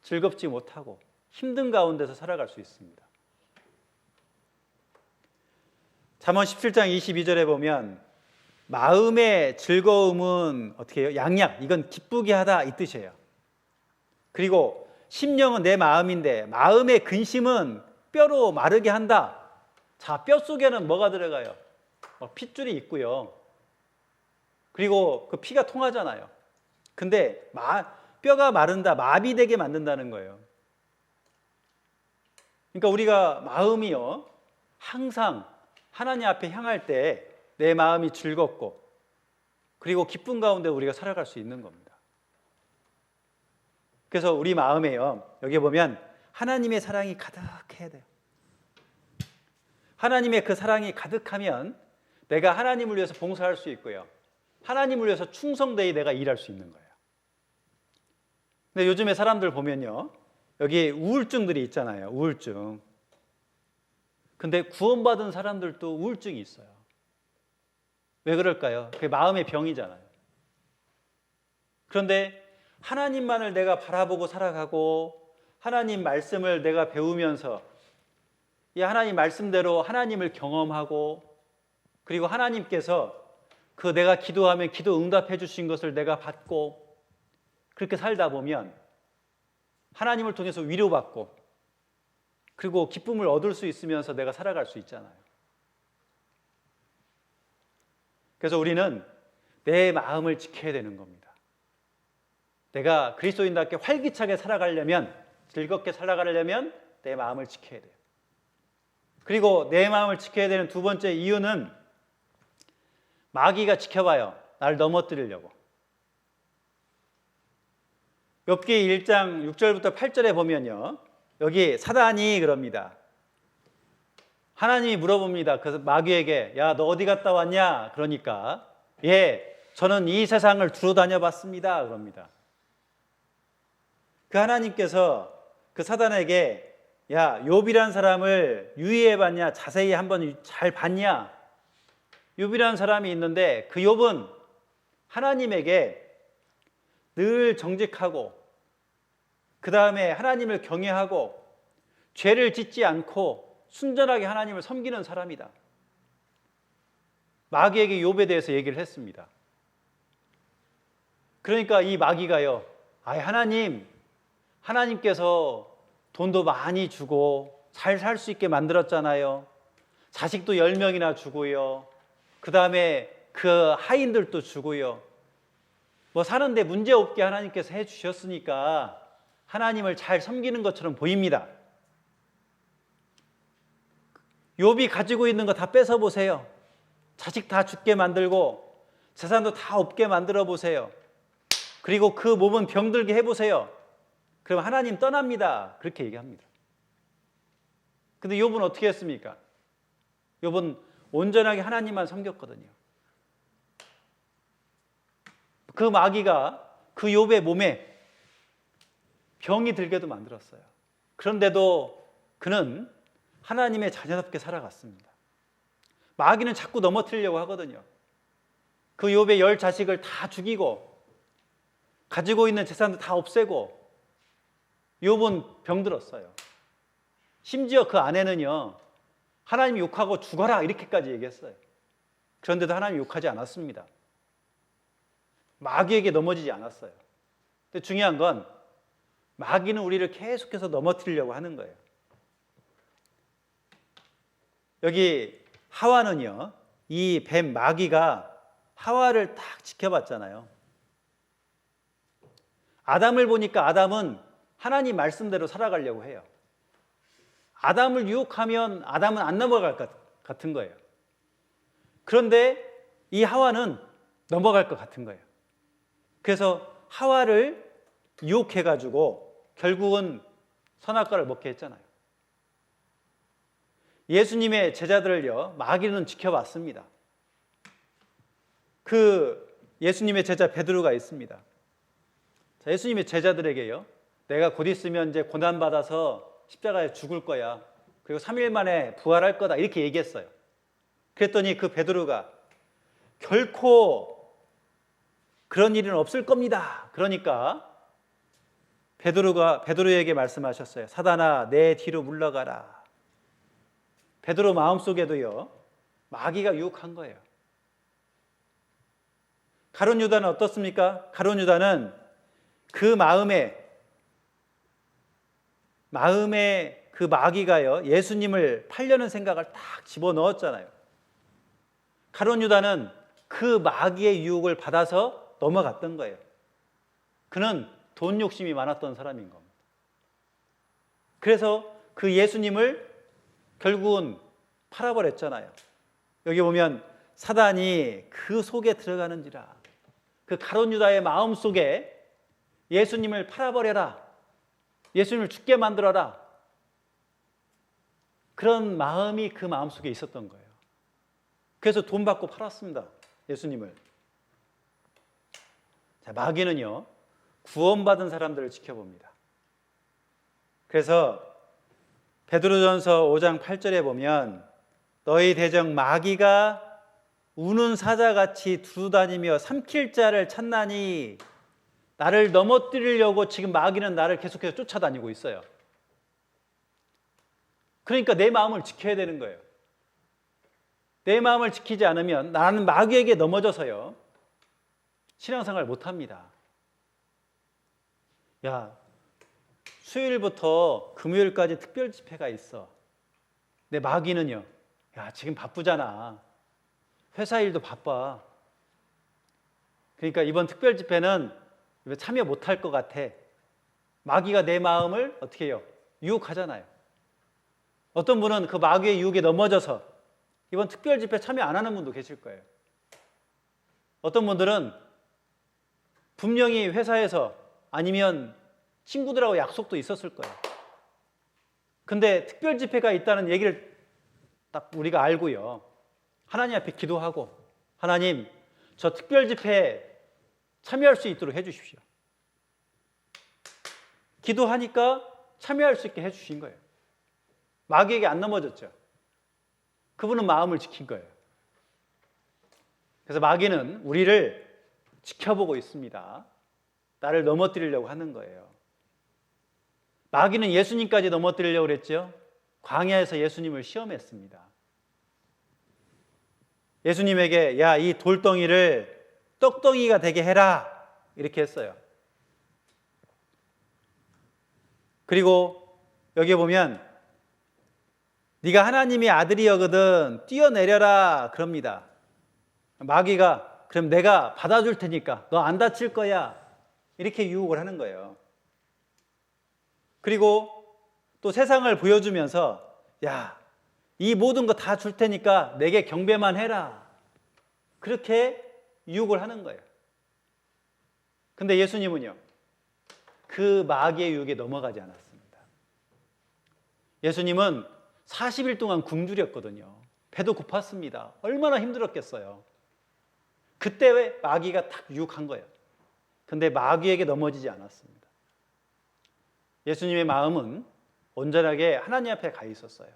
즐겁지 못하고 힘든 가운데서 살아갈 수 있습니다. 잠언 17장 22절에 보면 마음의 즐거움은 어떻게 해요? 양약, 이건 기쁘게 하다 이 뜻이에요. 그리고 심령은 내 마음인데 마음의 근심은 뼈로 마르게 한다. 자, 뼈 속에는 뭐가 들어가요? 핏줄이 있고요. 그리고 그 피가 통하잖아요. 근데 뼈가 마른다, 마비되게 만든다는 거예요. 그러니까 우리가 마음이요, 항상 하나님 앞에 향할 때 내 마음이 즐겁고 그리고 기쁜 가운데 우리가 살아갈 수 있는 겁니다. 그래서 우리 마음에요, 여기 보면 하나님의 사랑이 가득해야 돼요. 하나님의 그 사랑이 가득하면 내가 하나님을 위해서 봉사할 수 있고요, 하나님을 위해서 충성되이 내가 일할 수 있는 거예요. 근데 요즘에 사람들 보면요, 여기 우울증들이 있잖아요. 우울증. 근데 구원받은 사람들도 우울증이 있어요. 왜 그럴까요? 그게 마음의 병이잖아요. 그런데 하나님만을 내가 바라보고 살아가고 하나님 말씀을 내가 배우면서 이 하나님 말씀대로 하나님을 경험하고 그리고 하나님께서 그 내가 기도하면 기도 응답해 주신 것을 내가 받고 그렇게 살다 보면 하나님을 통해서 위로받고 그리고 기쁨을 얻을 수 있으면서 내가 살아갈 수 있잖아요. 그래서 우리는 내 마음을 지켜야 되는 겁니다. 내가 그리스도인답게 활기차게 살아가려면, 즐겁게 살아가려면 내 마음을 지켜야 돼요. 그리고 내 마음을 지켜야 되는 두 번째 이유는 마귀가 지켜봐요. 나를 넘어뜨리려고. 욥기 1장 6절부터 8절에 보면요, 여기 사단이 그럽니다. 하나님이 물어봅니다. 그래서 마귀에게 야, 너 어디 갔다 왔냐? 그러니까 예, 저는 이 세상을 두루 다녀봤습니다. 그럽니다. 그 하나님께서 그 사단에게 야, 욥이라는 사람을 유의해봤냐? 자세히 한번 잘 봤냐? 욥이라는 사람이 있는데 그 욥은 하나님에게 늘 정직하고 그 다음에 하나님을 경외하고 죄를 짓지 않고 순전하게 하나님을 섬기는 사람이다. 마귀에게 욥에 대해서 얘기를 했습니다. 그러니까 이 마귀가요, 하나님께서 돈도 많이 주고 잘 살 수 있게 만들었잖아요. 자식도 10명이나 주고요. 그 다음에 그 하인들도 주고요. 뭐 사는데 문제 없게 하나님께서 해주셨으니까 하나님을 잘 섬기는 것처럼 보입니다. 욥이 가지고 있는 거 다 뺏어 보세요. 자식 다 죽게 만들고 재산도 다 없게 만들어 보세요. 그리고 그 몸은 병들게 해보세요. 그럼 하나님 떠납니다. 그렇게 얘기합니다. 근데 욥은 어떻게 했습니까? 욥은 온전하게 하나님만 섬겼거든요. 그 마귀가 그 욥의 몸에 병이 들게도 만들었어요. 그런데도 그는 하나님의 자녀답게 살아갔습니다. 마귀는 자꾸 넘어뜨리려고 하거든요. 그 욥의 10 자식을 다 죽이고 가지고 있는 재산도 다 없애고 욥은 병들었어요. 심지어 그 아내는요, 하나님 욕하고 죽어라 이렇게까지 얘기했어요. 그런데도 하나님 욕하지 않았습니다. 마귀에게 넘어지지 않았어요. 근데 중요한 건 마귀는 우리를 계속해서 넘어뜨리려고 하는 거예요. 여기 하와는요, 이 뱀 마귀가 하와를 딱 지켜봤잖아요. 아담을 보니까 아담은 하나님 말씀대로 살아가려고 해요. 아담을 유혹하면 아담은 안 넘어갈 것 같은 거예요. 그런데 이 하와는 넘어갈 것 같은 거예요. 그래서 하와를 유혹해가지고 결국은 선악과를 먹게 했잖아요. 예수님의 제자들을요, 마귀는 지켜봤습니다. 그 예수님의 제자 베드로가 있습니다. 자, 예수님의 제자들에게요, 내가 곧 있으면 이제 고난받아서 십자가에 죽을 거야. 그리고 3일 만에 부활할 거다. 이렇게 얘기했어요. 그랬더니 그 베드로가 결코 그런 일은 없을 겁니다. 그러니까 베드로에게 말씀하셨어요. 사단아, 내 뒤로 물러가라. 베드로 마음속에도요, 마귀가 유혹한 거예요. 가룟 유다는 어떻습니까? 가룟 유다는 그 마음에 그 마귀가요, 예수님을 팔려는 생각을 딱 집어넣었잖아요. 가룟 유다는 그 마귀의 유혹을 받아서 넘어갔던 거예요. 그는 돈 욕심이 많았던 사람인 겁니다. 그래서 그 예수님을 결국은 팔아버렸잖아요. 여기 보면 사단이 그 속에 들어가는지라, 그 가룟 유다의 마음 속에 예수님을 팔아버려라, 예수님을 죽게 만들어라, 그런 마음이 그 마음 속에 있었던 거예요. 그래서 돈 받고 팔았습니다, 예수님을. 자, 마귀는요, 구원받은 사람들을 지켜봅니다. 그래서 베드로전서 5장 8절에 보면 너희 대적 마귀가 우는 사자같이 두루다니며 삼킬 자를 찾나니 나를 넘어뜨리려고 지금 마귀는 나를 계속해서 쫓아다니고 있어요. 그러니까 내 마음을 지켜야 되는 거예요. 내 마음을 지키지 않으면 나는 마귀에게 넘어져서요, 신앙생활 못합니다. 야, 수요일부터 금요일까지 특별 집회가 있어. 내 마귀는요, 야, 지금 바쁘잖아. 회사 일도 바빠. 그러니까 이번 특별 집회는 참여 못할 것 같아. 마귀가 내 마음을 어떻게 해요? 유혹하잖아요. 어떤 분은 그 마귀의 유혹에 넘어져서 이번 특별 집회 참여 안 하는 분도 계실 거예요. 어떤 분들은 분명히 회사에서 아니면 친구들하고 약속도 있었을 거예요. 근데 특별 집회가 있다는 얘기를 딱 우리가 알고요, 하나님 앞에 기도하고, 하나님, 저 특별 집회에 참여할 수 있도록 해주십시오. 기도하니까 참여할 수 있게 해주신 거예요. 마귀에게 안 넘어졌죠. 그분은 마음을 지킨 거예요. 그래서 마귀는 우리를 지켜보고 있습니다. 나를 넘어뜨리려고 하는 거예요. 마귀는 예수님까지 넘어뜨리려고 그랬죠. 광야에서 예수님을 시험했습니다. 예수님에게 야, 이 돌덩이를 떡덩이가 되게 해라, 이렇게 했어요. 그리고 여기 보면 네가 하나님의 아들이거든 뛰어내려라 그럽니다. 마귀가 그럼 내가 받아줄 테니까 너 안 다칠 거야, 이렇게 유혹을 하는 거예요. 그리고 또 세상을 보여주면서 야, 이 모든 거 다 줄 테니까 내게 경배만 해라, 그렇게 유혹을 하는 거예요. 근데 예수님은요, 그 마귀의 유혹에 넘어가지 않았습니다. 예수님은 40일 동안 굶주렸거든요. 배도 고팠습니다. 얼마나 힘들었겠어요. 그때 왜 마귀가 탁 유혹한 거예요. 근데 마귀에게 넘어지지 않았습니다. 예수님의 마음은 온전하게 하나님 앞에 가 있었어요.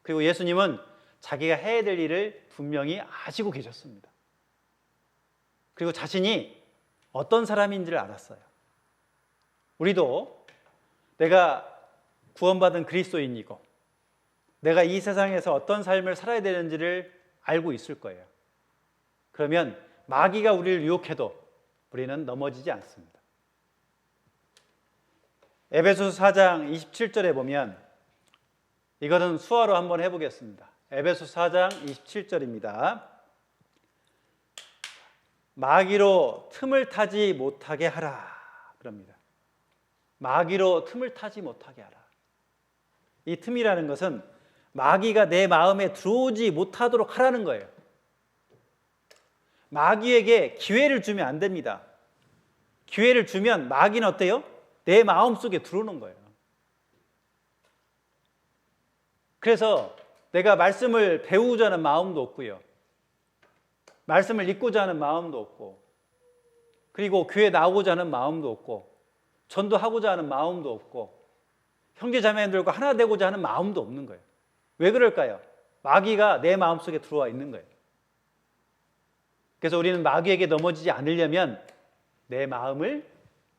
그리고 예수님은 자기가 해야 될 일을 분명히 아시고 계셨습니다. 그리고 자신이 어떤 사람인지를 알았어요. 우리도 내가 구원받은 그리스도인이고 내가 이 세상에서 어떤 삶을 살아야 되는지를 알고 있을 거예요. 그러면 마귀가 우리를 유혹해도 우리는 넘어지지 않습니다. 에베소서 4장 27절에 보면, 이거는 수화로 한번 해보겠습니다. 에베소서 4장 27절입니다. 마귀로 틈을 타지 못하게 하라 그럽니다. 마귀로 틈을 타지 못하게 하라. 이 틈이라는 것은 마귀가 내 마음에 들어오지 못하도록 하라는 거예요. 마귀에게 기회를 주면 안 됩니다. 기회를 주면 마귀는 어때요? 내 마음속에 들어오는 거예요. 그래서 내가 말씀을 배우고자 하는 마음도 없고요, 말씀을 읽고자 하는 마음도 없고, 그리고 교회 나오고자 하는 마음도 없고, 전도하고자 하는 마음도 없고, 형제자매들과 하나 되고자 하는 마음도 없는 거예요. 왜 그럴까요? 마귀가 내 마음속에 들어와 있는 거예요. 그래서 우리는 마귀에게 넘어지지 않으려면 내 마음을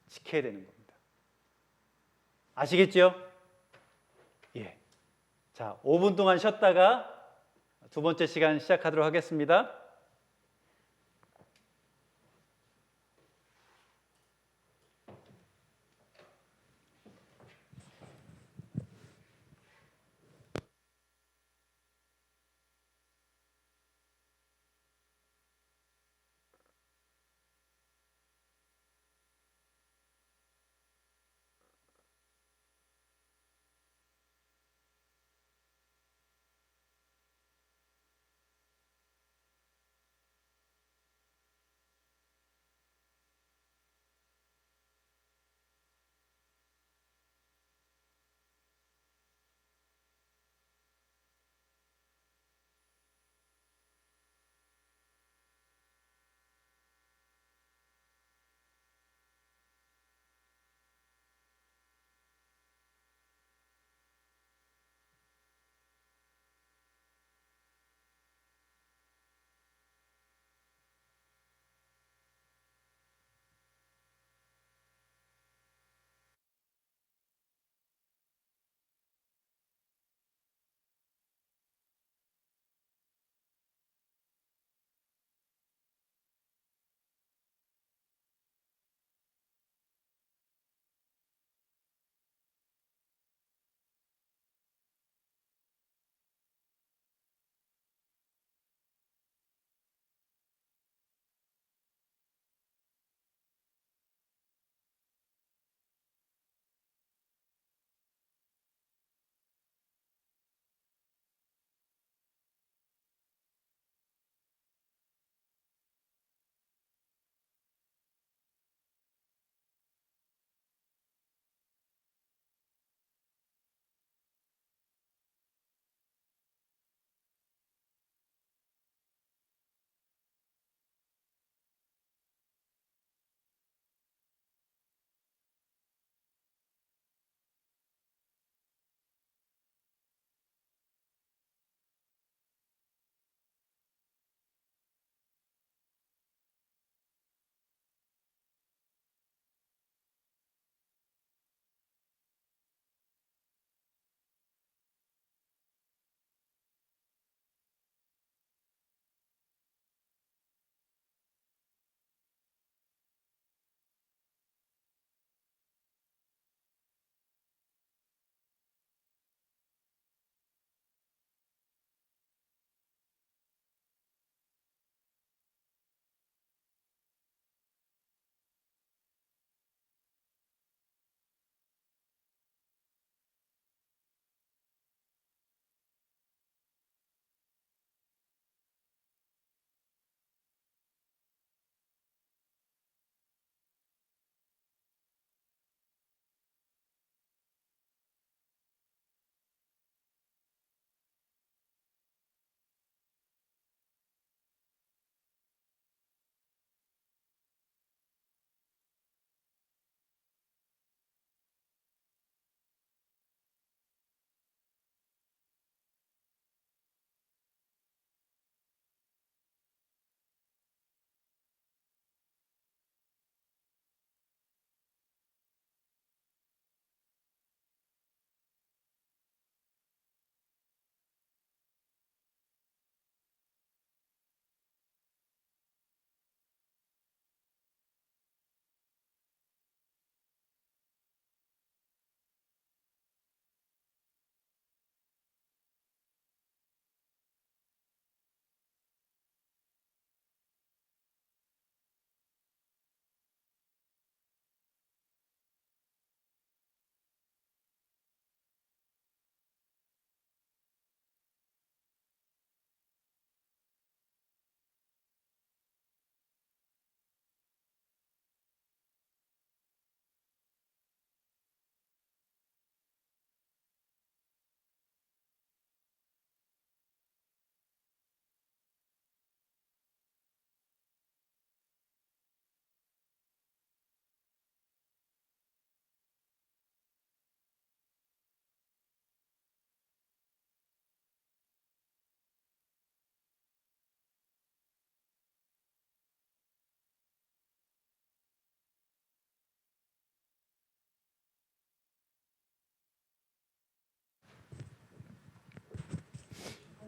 지켜야 되는 겁니다. 아시겠죠? 예. 자, 5분 동안 쉬었다가 두 번째 시간 시작하도록 하겠습니다.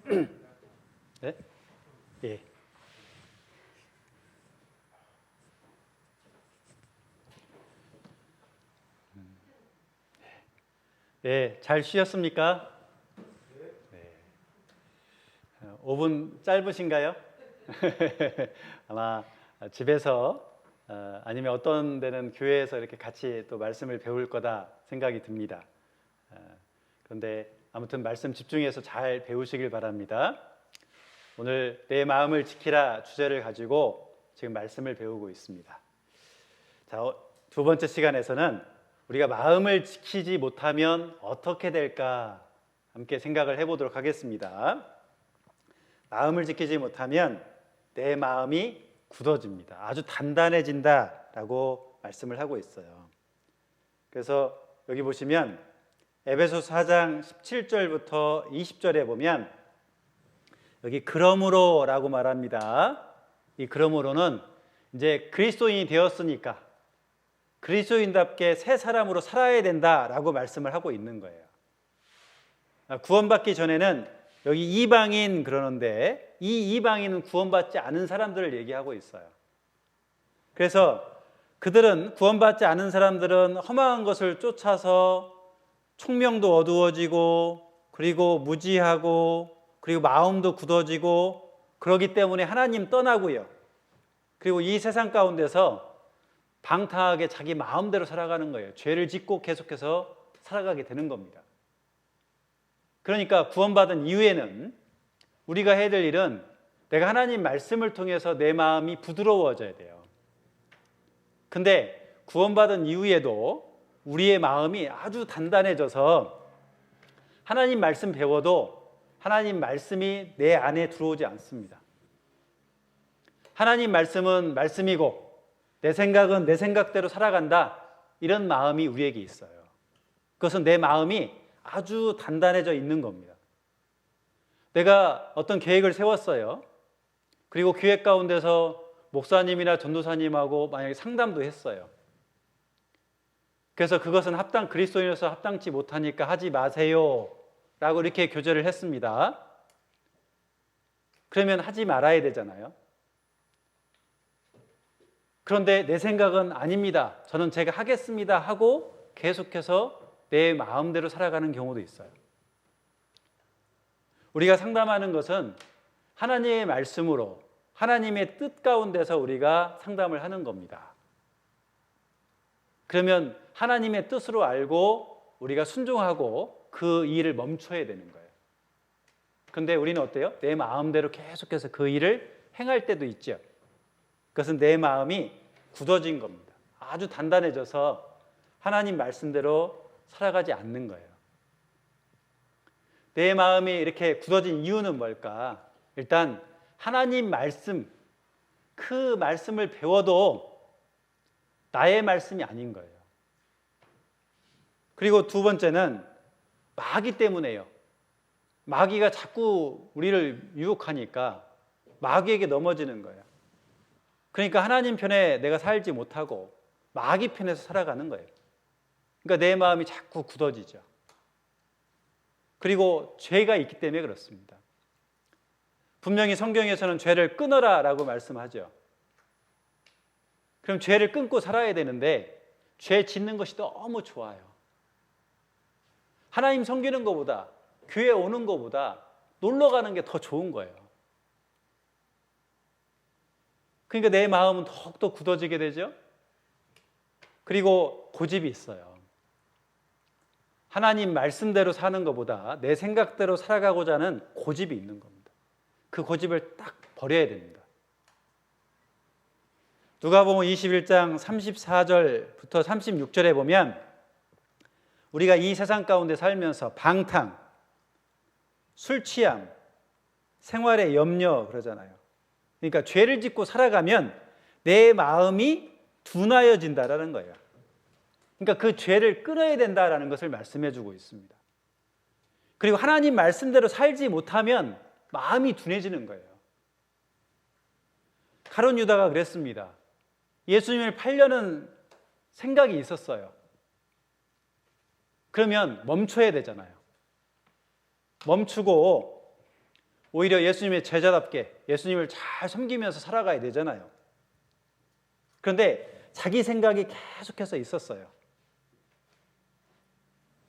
네? 예. 예, 잘 쉬었습니까? 네. 5분 짧으신가요? 아마 집에서 아니면 어떤 데는 교회에서 이렇게 같이 또 말씀을 배울 거다 생각이 듭니다. 그런데 아무튼 말씀 집중해서 잘 배우시길 바랍니다. 오늘 내 마음을 지키라 주제를 가지고 지금 말씀을 배우고 있습니다. 자, 두 번째 시간에서는 우리가 마음을 지키지 못하면 어떻게 될까 함께 생각을 해보도록 하겠습니다. 마음을 지키지 못하면 내 마음이 굳어집니다. 아주 단단해진다라고 말씀을 하고 있어요. 그래서 여기 보시면 에베소서 4장 17절부터 20절에 보면 여기 그러므로라고 말합니다. 이 그러므로는 이제 그리스도인이 되었으니까 그리스도인답게 새 사람으로 살아야 된다라고 말씀을 하고 있는 거예요. 구원받기 전에는 여기 이방인 그러는데 이 이방인은 구원받지 않은 사람들을 얘기하고 있어요. 그래서 그들은 구원받지 않은 사람들은 험한 것을 쫓아서 총명도 어두워지고 그리고 무지하고 그리고 마음도 굳어지고 그러기 때문에 하나님 떠나고요. 그리고 이 세상 가운데서 방탕하게 자기 마음대로 살아가는 거예요. 죄를 짓고 계속해서 살아가게 되는 겁니다. 그러니까 구원받은 이후에는 우리가 해야 될 일은 내가 하나님 말씀을 통해서 내 마음이 부드러워져야 돼요. 근데 구원받은 이후에도 우리의 마음이 아주 단단해져서 하나님 말씀 배워도 하나님 말씀이 내 안에 들어오지 않습니다. 하나님 말씀은 말씀이고 내 생각은 내 생각대로 살아간다, 이런 마음이 우리에게 있어요. 그것은 내 마음이 아주 단단해져 있는 겁니다. 내가 어떤 계획을 세웠어요. 그리고 교회 가운데서 목사님이나 전도사님하고 만약에 상담도 했어요. 그래서 그것은 그리스도인으로서 합당치 못하니까 하지 마세요 라고 이렇게 교제를 했습니다. 그러면 하지 말아야 되잖아요. 그런데 내 생각은 아닙니다, 저는 제가 하겠습니다 하고 계속해서 내 마음대로 살아가는 경우도 있어요. 우리가 상담하는 것은 하나님의 말씀으로 하나님의 뜻 가운데서 우리가 상담을 하는 겁니다. 그러면 하나님의 뜻으로 알고 우리가 순종하고 그 일을 멈춰야 되는 거예요. 그런데 우리는 어때요? 내 마음대로 계속해서 그 일을 행할 때도 있죠. 그것은 내 마음이 굳어진 겁니다. 아주 단단해져서 하나님 말씀대로 살아가지 않는 거예요. 내 마음이 이렇게 굳어진 이유는 뭘까? 일단 하나님 말씀, 그 말씀을 배워도 나의 말씀이 아닌 거예요. 그리고 두 번째는 마귀 때문에요. 마귀가 자꾸 우리를 유혹하니까 마귀에게 넘어지는 거예요. 그러니까 하나님 편에 내가 살지 못하고 마귀 편에서 살아가는 거예요. 그러니까 내 마음이 자꾸 굳어지죠. 그리고 죄가 있기 때문에 그렇습니다. 분명히 성경에서는 죄를 끊어라 라고 말씀하죠. 그럼 죄를 끊고 살아야 되는데 죄 짓는 것이 너무 좋아요. 하나님 섬기는 것보다, 교회 오는 것보다 놀러 가는 게 더 좋은 거예요. 그러니까 내 마음은 더욱더 굳어지게 되죠. 그리고 고집이 있어요. 하나님 말씀대로 사는 것보다 내 생각대로 살아가고자 하는 고집이 있는 겁니다. 그 고집을 딱 버려야 됩니다. 누가복음 21장 34절부터 36절에 보면 우리가 이 세상 가운데 살면서 방탕, 술 취함, 생활의 염려 그러잖아요. 그러니까 죄를 짓고 살아가면 내 마음이 둔하여진다라는 거예요. 그러니까 그 죄를 끊어야 된다라는 것을 말씀해 주고 있습니다. 그리고 하나님 말씀대로 살지 못하면 마음이 둔해지는 거예요. 가룟 유다가 그랬습니다. 예수님을 팔려는 생각이 있었어요. 그러면 멈춰야 되잖아요. 멈추고 오히려 예수님의 제자답게 예수님을 잘 섬기면서 살아가야 되잖아요. 그런데 자기 생각이 계속해서 있었어요.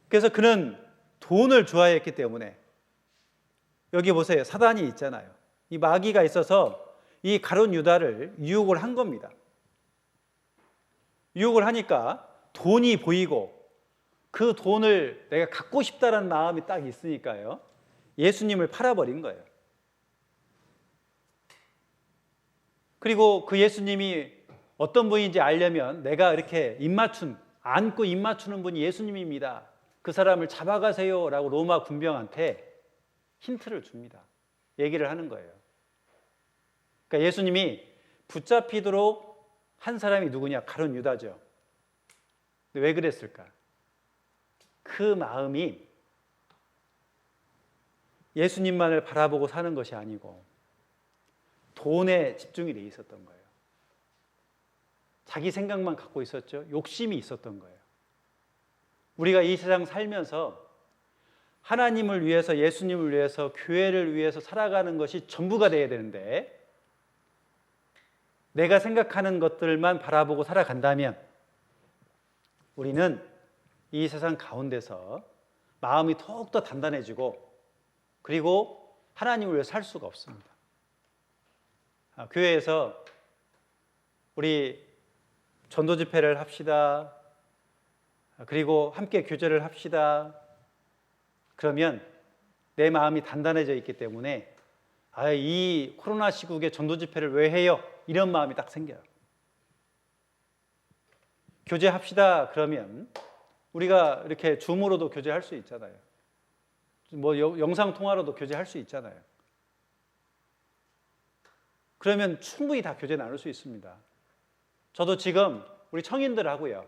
그래서 그는 돈을 좋아했기 때문에, 여기 보세요. 사단이 있잖아요. 이 마귀가 있어서 이 가룟 유다를 유혹을 한 겁니다. 유혹을 하니까 돈이 보이고 그 돈을 내가 갖고 싶다는 마음이 딱 있으니까요. 예수님을 팔아버린 거예요. 그리고 그 예수님이 어떤 분인지 알려면 내가 이렇게 안고 입 맞추는 분이 예수님입니다. 그 사람을 잡아가세요 라고 로마 군병한테 힌트를 줍니다. 얘기를 하는 거예요. 그러니까 예수님이 붙잡히도록 한 사람이 누구냐? 가룟 유다죠. 근데 왜 그랬을까? 그 마음이 예수님만을 바라보고 사는 것이 아니고 돈에 집중이 돼 있었던 거예요. 자기 생각만 갖고 있었죠. 욕심이 있었던 거예요. 우리가 이 세상 살면서 하나님을 위해서, 예수님을 위해서, 교회를 위해서 살아가는 것이 전부가 돼야 되는데, 내가 생각하는 것들만 바라보고 살아간다면 우리는 이 세상 가운데서 마음이 더욱더 단단해지고, 그리고 하나님을 위해 살 수가 없습니다. 교회에서 우리 전도 집회를 합시다. 그리고 함께 교제를 합시다. 그러면 내 마음이 단단해져 있기 때문에 이 코로나 시국에 전도 집회를 왜 해요? 이런 마음이 딱 생겨요. 교제합시다. 그러면 우리가 이렇게 줌으로도 교제할 수 있잖아요. 뭐 영상 통화로도 교제할 수 있잖아요. 그러면 충분히 다 교제 나눌 수 있습니다. 저도 지금 우리 청인들하고요,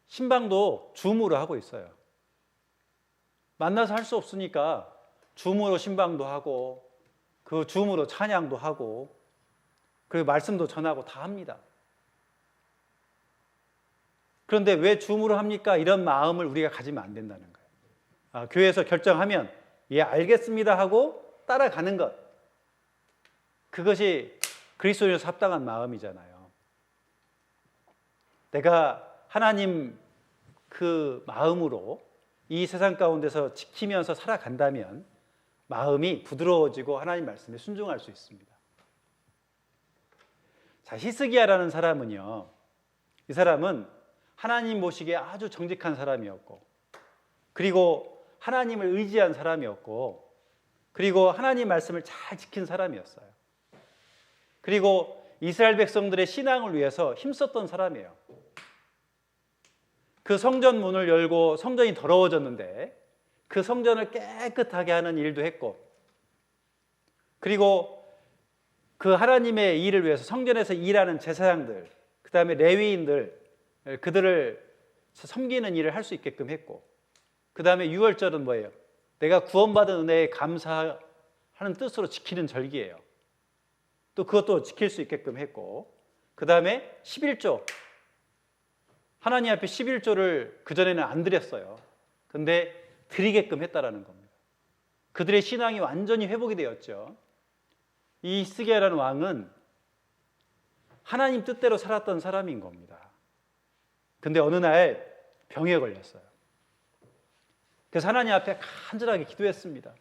신방도 줌으로 하고 있어요. 만나서 할 수 없으니까 줌으로 신방도 하고, 그 줌으로 찬양도 하고, 그리고 말씀도 전하고 다 합니다. 그런데 왜 줌으로 합니까? 이런 마음을 우리가 가지면 안 된다는 거예요. 교회에서 결정하면 예 알겠습니다 하고 따라가는 것, 그것이 그리스도인으로서 합당한 마음이잖아요. 내가 하나님 그 마음으로 이 세상 가운데서 지키면서 살아간다면 마음이 부드러워지고 하나님 말씀에 순종할 수 있습니다. 자, 히스기야라는 사람은요, 이 사람은 하나님 보시기에 아주 정직한 사람이었고, 그리고 하나님을 의지한 사람이었고, 그리고 하나님 말씀을 잘 지킨 사람이었어요. 그리고 이스라엘 백성들의 신앙을 위해서 힘썼던 사람이에요. 그 성전 문을 열고 성전이 더러워졌는데 그 성전을 깨끗하게 하는 일도 했고, 그리고 그 하나님의 일을 위해서 성전에서 일하는 제사장들, 그 다음에 레위인들, 그들을 섬기는 일을 할 수 있게끔 했고, 그 다음에 유월절은 뭐예요? 내가 구원받은 은혜에 감사하는 뜻으로 지키는 절기예요. 또 그것도 지킬 수 있게끔 했고, 그 다음에 11조, 하나님 앞에 11조를 그전에는 안 드렸어요. 근데 드리게끔 했다라는 겁니다. 그들의 신앙이 완전히 회복이 되었죠. 이 히스기야라는 왕은 하나님 뜻대로 살았던 사람인 겁니다. 근데 어느 날 병에 걸렸어요. 그래서 하나님 앞에 간절하게 기도했습니다.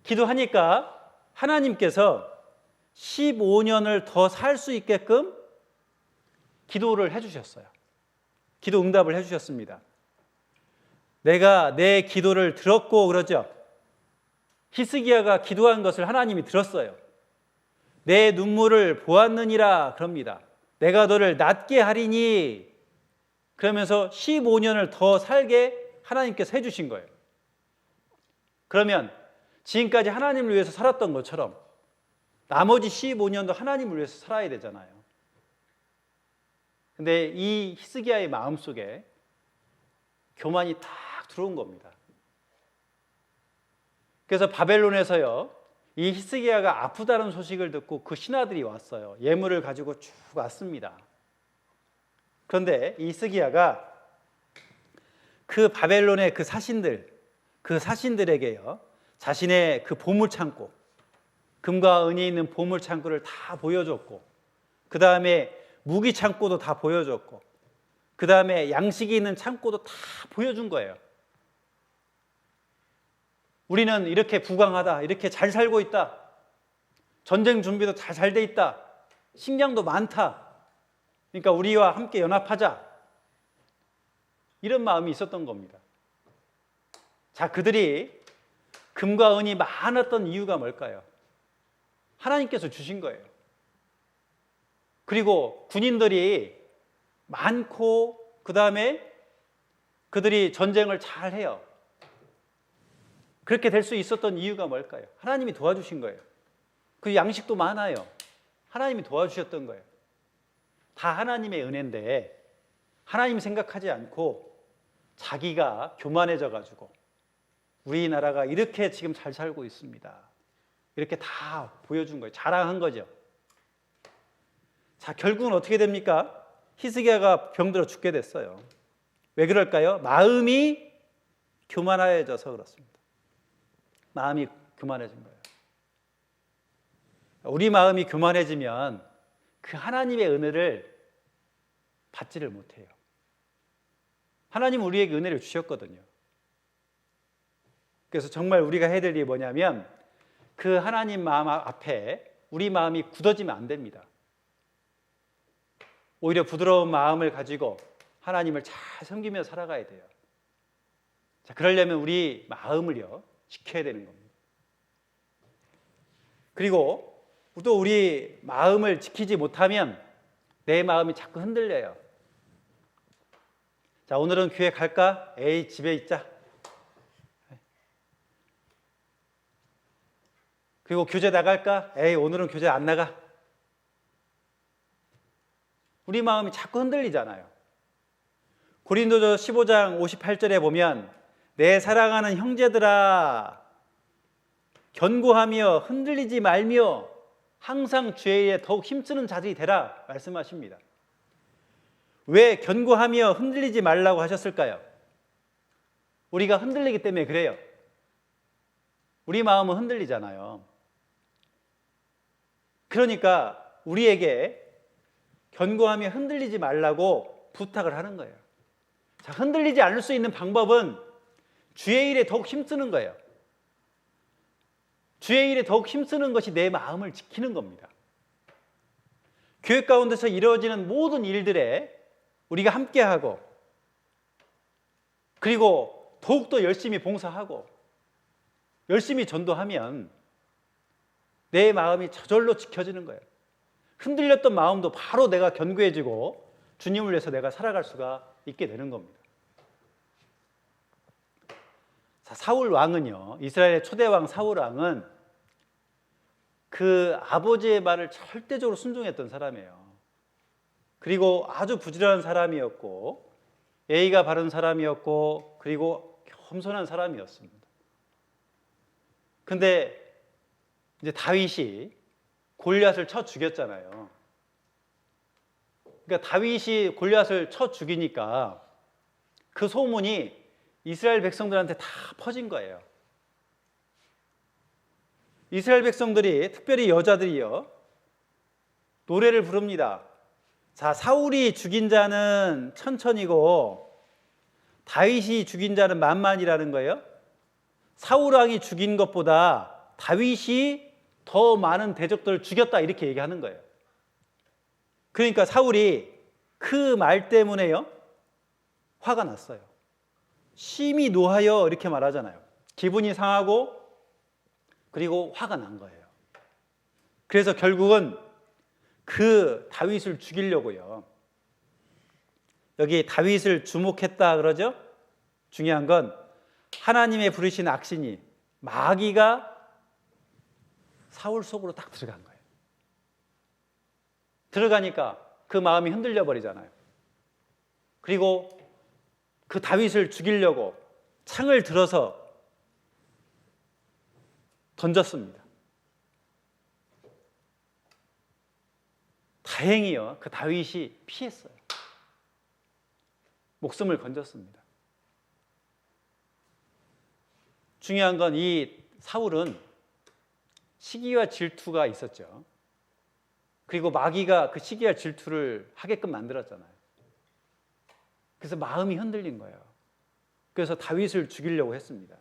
기도하니까 하나님께서 15년을 더 살 수 있게끔 기도를 해주셨어요. 기도 응답을 해주셨습니다. 내가 내 기도를 들었고, 그러죠. 히스기야가 기도한 것을 하나님이 들었어요. 내 눈물을 보았느니라 그럽니다. 내가 너를 낫게 하리니, 그러면서 15년을 더 살게 하나님께서 해주신 거예요. 그러면 지금까지 하나님을 위해서 살았던 것처럼 나머지 15년도 하나님을 위해서 살아야 되잖아요. 근데 이 히스기야의 마음속에 교만이 딱 들어온 겁니다. 그래서 바벨론에서요, 이 히스기야가 아프다는 소식을 듣고 그 신하들이 왔어요. 예물을 가지고 쭉 왔습니다. 그런데 이 히스기야가 그 바벨론의 그 사신들에게요, 자신의 그 보물창고, 금과 은이 있는 보물창고를 다 보여줬고, 그 다음에 무기창고도 다 보여줬고, 그 다음에 양식이 있는 창고도 다 보여준 거예요. 우리는 이렇게 부강하다, 이렇게 잘 살고 있다, 전쟁 준비도 잘 돼 있다, 식량도 많다, 그러니까 우리와 함께 연합하자, 이런 마음이 있었던 겁니다. 자, 그들이 금과 은이 많았던 이유가 뭘까요? 하나님께서 주신 거예요. 그리고 군인들이 많고, 그 다음에 그들이 전쟁을 잘 해요. 그렇게 될 수 있었던 이유가 뭘까요? 하나님이 도와주신 거예요. 그 양식도 많아요. 하나님이 도와주셨던 거예요. 다 하나님의 은혜인데 하나님 생각하지 않고 자기가 교만해져 가지고 우리나라가 이렇게 지금 잘 살고 있습니다, 이렇게 다 보여준 거예요. 자랑한 거죠. 자, 결국은 어떻게 됩니까? 히스기야가 병들어 죽게 됐어요. 왜 그럴까요? 마음이 교만해져서 그렇습니다. 마음이 교만해진 거예요. 우리 마음이 교만해지면 그 하나님의 은혜를 받지를 못해요. 하나님은 우리에게 은혜를 주셨거든요. 그래서 정말 우리가 해야 될 일이 뭐냐면 그 하나님 마음 앞에 우리 마음이 굳어지면 안 됩니다. 오히려 부드러운 마음을 가지고 하나님을 잘 섬기며 살아가야 돼요. 자, 그러려면 우리 마음을요 지켜야 되는 겁니다. 그리고 또 우리 마음을 지키지 못하면 내 마음이 자꾸 흔들려요. 자, 오늘은 교회 갈까? 에이, 집에 있자. 그리고 교제 나갈까? 에이, 오늘은 교제 안 나가. 우리 마음이 자꾸 흔들리잖아요. 고린도서 15장 58절에 보면 내 사랑하는 형제들아, 견고하며 흔들리지 말며 항상 주의 일에 더욱 힘쓰는 자들이 되라 말씀하십니다. 왜 견고하며 흔들리지 말라고 하셨을까요? 우리가 흔들리기 때문에 그래요. 우리 마음은 흔들리잖아요. 그러니까 우리에게 견고하며 흔들리지 말라고 부탁을 하는 거예요. 자, 흔들리지 않을 수 있는 방법은 주의 일에 더욱 힘쓰는 거예요. 주의 일에 더욱 힘쓰는 것이 내 마음을 지키는 겁니다. 교회 가운데서 이루어지는 모든 일들에 우리가 함께하고, 그리고 더욱더 열심히 봉사하고 열심히 전도하면 내 마음이 저절로 지켜지는 거예요. 흔들렸던 마음도 바로 내가 견고해지고 주님을 위해서 내가 살아갈 수가 있게 되는 겁니다. 자, 사울 왕은요, 이스라엘의 초대 왕 사울 왕은 그 아버지의 말을 절대적으로 순종했던 사람이에요. 그리고 아주 부지런한 사람이었고 예의가 바른 사람이었고 그리고 겸손한 사람이었습니다. 근데 이제 다윗이 골리앗을 쳐 죽였잖아요. 그러니까 다윗이 골리앗을 쳐 죽이니까 그 소문이 이스라엘 백성들한테 다 퍼진 거예요. 이스라엘 백성들이, 특별히 여자들이요, 노래를 부릅니다. 자, 사울이 죽인 자는 천천이고 다윗이 죽인 자는 만만이라는 거예요. 사울 왕이 죽인 것보다 다윗이 더 많은 대적들을 죽였다, 이렇게 얘기하는 거예요. 그러니까 사울이 그 말 때문에요 화가 났어요. 심히 노하여 이렇게 말하잖아요. 기분이 상하고 그리고 화가 난 거예요. 그래서 결국은 그 다윗을 죽이려고요. 여기 다윗을 주목했다 그러죠? 중요한 건 하나님의 부르신 악신이, 마귀가 사울 속으로 딱 들어간 거예요. 들어가니까 그 마음이 흔들려 버리잖아요. 그리고 그 다윗을 죽이려고 창을 들어서 던졌습니다. 다행히요, 그 다윗이 피했어요. 목숨을 건졌습니다. 중요한 건 이 사울은 시기와 질투가 있었죠. 그리고 마귀가 그 시기와 질투를 하게끔 만들었잖아요. 그래서 마음이 흔들린 거예요. 그래서 다윗을 죽이려고 했습니다.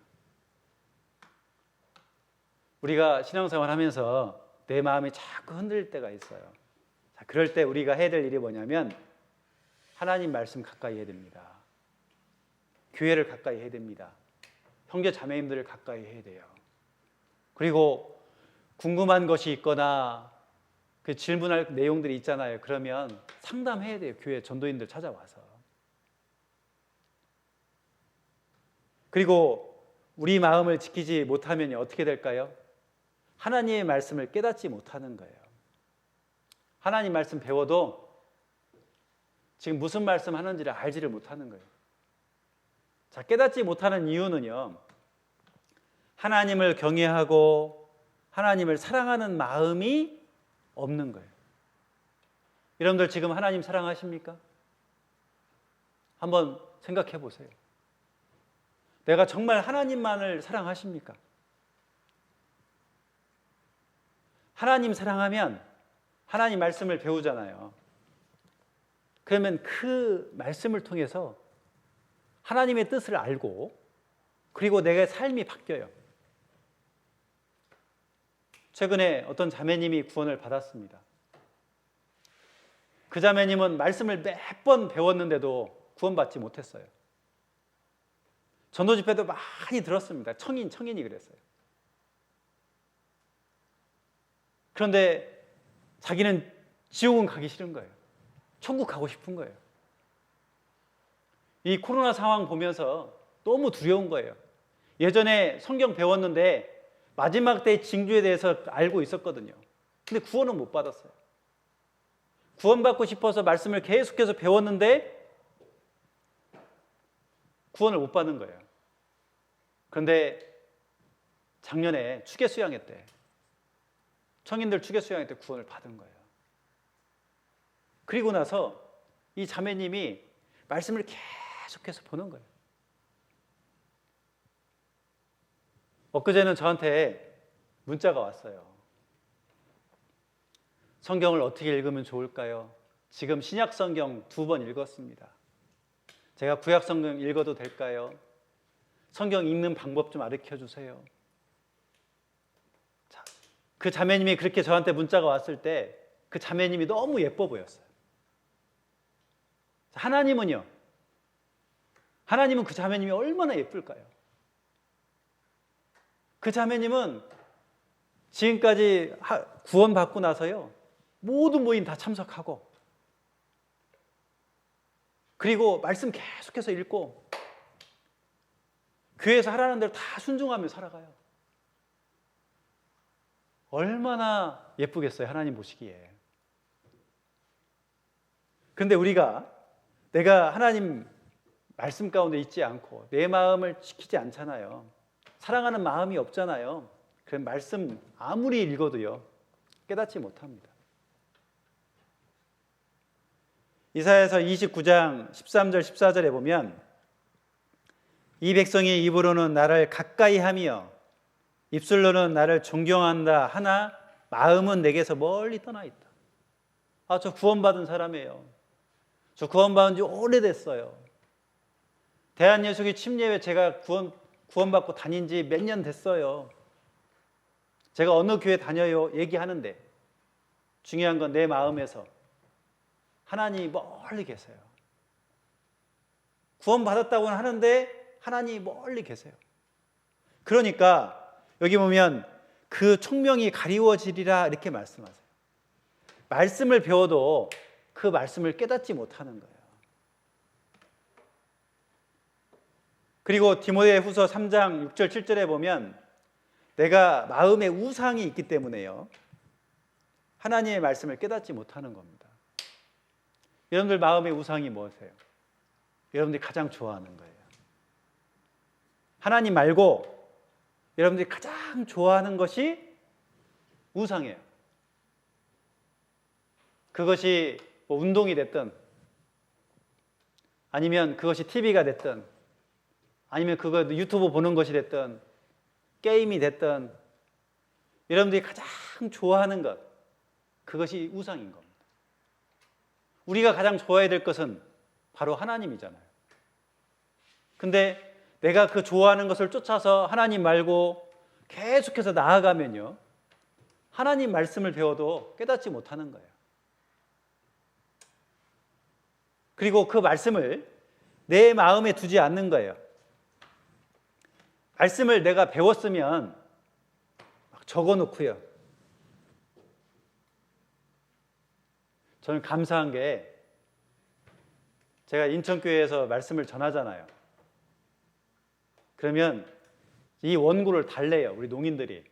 우리가 신앙생활 하면서 내 마음이 자꾸 흔들릴 때가 있어요. 자, 그럴 때 우리가 해야 될 일이 뭐냐면 하나님 말씀 가까이 해야 됩니다. 교회를 가까이 해야 됩니다. 형제 자매님들을 가까이 해야 돼요. 그리고 궁금한 것이 있거나 그 질문할 내용들이 있잖아요. 그러면 상담해야 돼요. 교회 전도인들 찾아와서. 그리고 우리 마음을 지키지 못하면 어떻게 될까요? 하나님의 말씀을 깨닫지 못하는 거예요. 하나님 말씀 배워도 지금 무슨 말씀 하는지를 알지를 못하는 거예요. 자, 깨닫지 못하는 이유는요, 하나님을 경외하고 하나님을 사랑하는 마음이 없는 거예요. 여러분들 지금 하나님 사랑하십니까? 한번 생각해 보세요. 내가 정말 하나님만을 사랑하십니까? 하나님 사랑하면 하나님 말씀을 배우잖아요. 그러면 그 말씀을 통해서 하나님의 뜻을 알고 그리고 내가 삶이 바뀌어요. 최근에 어떤 자매님이 구원을 받았습니다. 그 자매님은 말씀을 몇 번 배웠는데도 구원받지 못했어요. 전도 집회도 많이 들었습니다. 청인이 그랬어요. 그런데 자기는 지옥은 가기 싫은 거예요. 천국 가고 싶은 거예요. 이 코로나 상황 보면서 너무 두려운 거예요. 예전에 성경 배웠는데 마지막 때의 징조에 대해서 알고 있었거든요. 근데 구원은 못 받았어요. 구원받고 싶어서 말씀을 계속해서 배웠는데 구원을 못 받는 거예요. 그런데 작년에 추계수양회 때 청인들 추계수양회 때 구원을 받은 거예요. 그리고 나서 이 자매님이 말씀을 계속해서 보는 거예요. 엊그제는 저한테 문자가 왔어요. 성경을 어떻게 읽으면 좋을까요? 지금 신약 성경 2번 읽었습니다. 제가 구약 성경 읽어도 될까요? 성경 읽는 방법 좀 가르쳐 주세요. 자, 그 자매님이 그렇게 저한테 문자가 왔을 때 그 자매님이 너무 예뻐 보였어요. 하나님은요? 하나님은 그 자매님이 얼마나 예쁠까요? 그 자매님은 지금까지 구원받고 나서요, 모든 모임 다 참석하고 그리고 말씀 계속해서 읽고 교회에서 하라는 대로 다 순종하며 살아가요. 얼마나 예쁘겠어요, 하나님 보시기에. 그런데 우리가 내가 하나님 말씀 가운데 있지 않고 내 마음을 지키지 않잖아요. 사랑하는 마음이 없잖아요. 그럼 말씀 아무리 읽어도요, 깨닫지 못합니다. 이사야서 29장 13절 14절에 보면 이 백성이 입으로는 나를 가까이 하며 입술로는 나를 존경한다 하나 마음은 내게서 멀리 떠나 있다. 아, 저 구원받은 사람이에요. 저 구원받은 지 오래됐어요. 대한예수교 침례회 제가 구원받고 다닌 지 몇 년 됐어요. 제가 어느 교회 다녀요 얘기하는데 중요한 건 내 마음에서 하나님이 멀리 계세요. 구원받았다고는 하는데 하나님이 멀리 계세요. 그러니까 여기 보면 그 총명이 가리워지리라 이렇게 말씀하세요. 말씀을 배워도 그 말씀을 깨닫지 못하는 거예요. 그리고 디모데후서 3장 6절 7절에 보면 내가 마음에 우상이 있기 때문에요, 하나님의 말씀을 깨닫지 못하는 겁니다. 여러분들 마음의 우상이 무엇이에요? 여러분들이 가장 좋아하는 거예요. 하나님 말고 여러분들이 가장 좋아하는 것이 우상이에요. 그것이 뭐 운동이 됐든 아니면 그것이 TV가 됐든 아니면 그거 유튜브 보는 것이 됐든 게임이 됐든 여러분들이 가장 좋아하는 것, 그것이 우상인 겁니다. 우리가 가장 좋아해야 될 것은 바로 하나님이잖아요. 근데 내가 그 좋아하는 것을 쫓아서 하나님 말고 계속해서 나아가면요, 하나님 말씀을 배워도 깨닫지 못하는 거예요. 그리고 그 말씀을 내 마음에 두지 않는 거예요. 말씀을 내가 배웠으면 막 적어놓고요. 저는 감사한 게 제가 인천교회에서 말씀을 전하잖아요. 그러면 이 원고를 달래요. 우리 농인들이.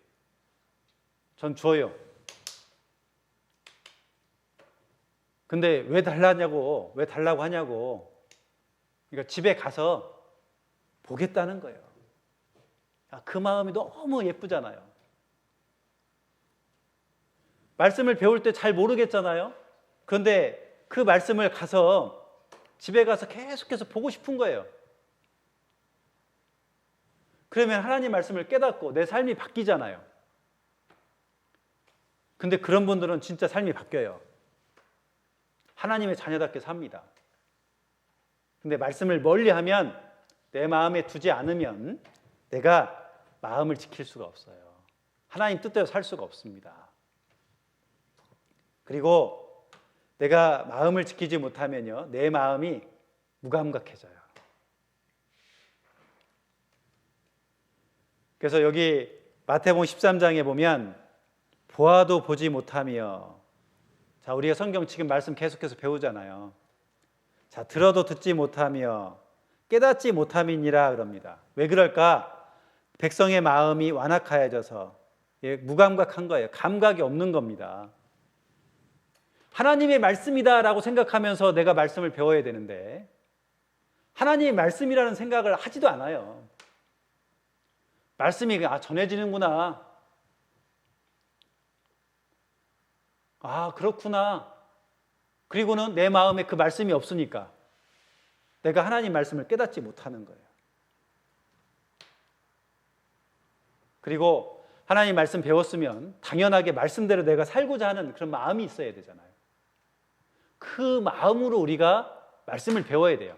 전 줘요. 근데 왜 달라고 하냐고. 그러니까 집에 가서 보겠다는 거예요. 그 마음이 너무 예쁘잖아요. 말씀을 배울 때 잘 모르겠잖아요. 그런데 그 말씀을 가서 집에 가서 계속해서 보고 싶은 거예요. 그러면 하나님 말씀을 깨닫고 내 삶이 바뀌잖아요. 근데 그런 분들은 진짜 삶이 바뀌어요. 하나님의 자녀답게 삽니다. 근데 말씀을 멀리하면, 내 마음에 두지 않으면 내가 마음을 지킬 수가 없어요. 하나님 뜻대로 살 수가 없습니다. 그리고 내가 마음을 지키지 못하면요, 내 마음이 무감각해져요. 그래서 여기 마태복음 13장에 보면 보아도 보지 못하며, 자, 우리가 성경 지금 말씀 계속해서 배우잖아요. 자, 들어도 듣지 못하며 깨닫지 못함이니라 그럽니다. 왜 그럴까? 백성의 마음이 완악하여져서, 무감각한 거예요. 감각이 없는 겁니다. 하나님의 말씀이다라고 생각하면서 내가 말씀을 배워야 되는데 하나님의 말씀이라는 생각을 하지도 않아요. 말씀이 전해지는구나. 그렇구나. 그리고는 내 마음에 그 말씀이 없으니까 내가 하나님 말씀을 깨닫지 못하는 거예요. 그리고 하나님 말씀 배웠으면 당연하게 말씀대로 내가 살고자 하는 그런 마음이 있어야 되잖아요. 그 마음으로 우리가 말씀을 배워야 돼요.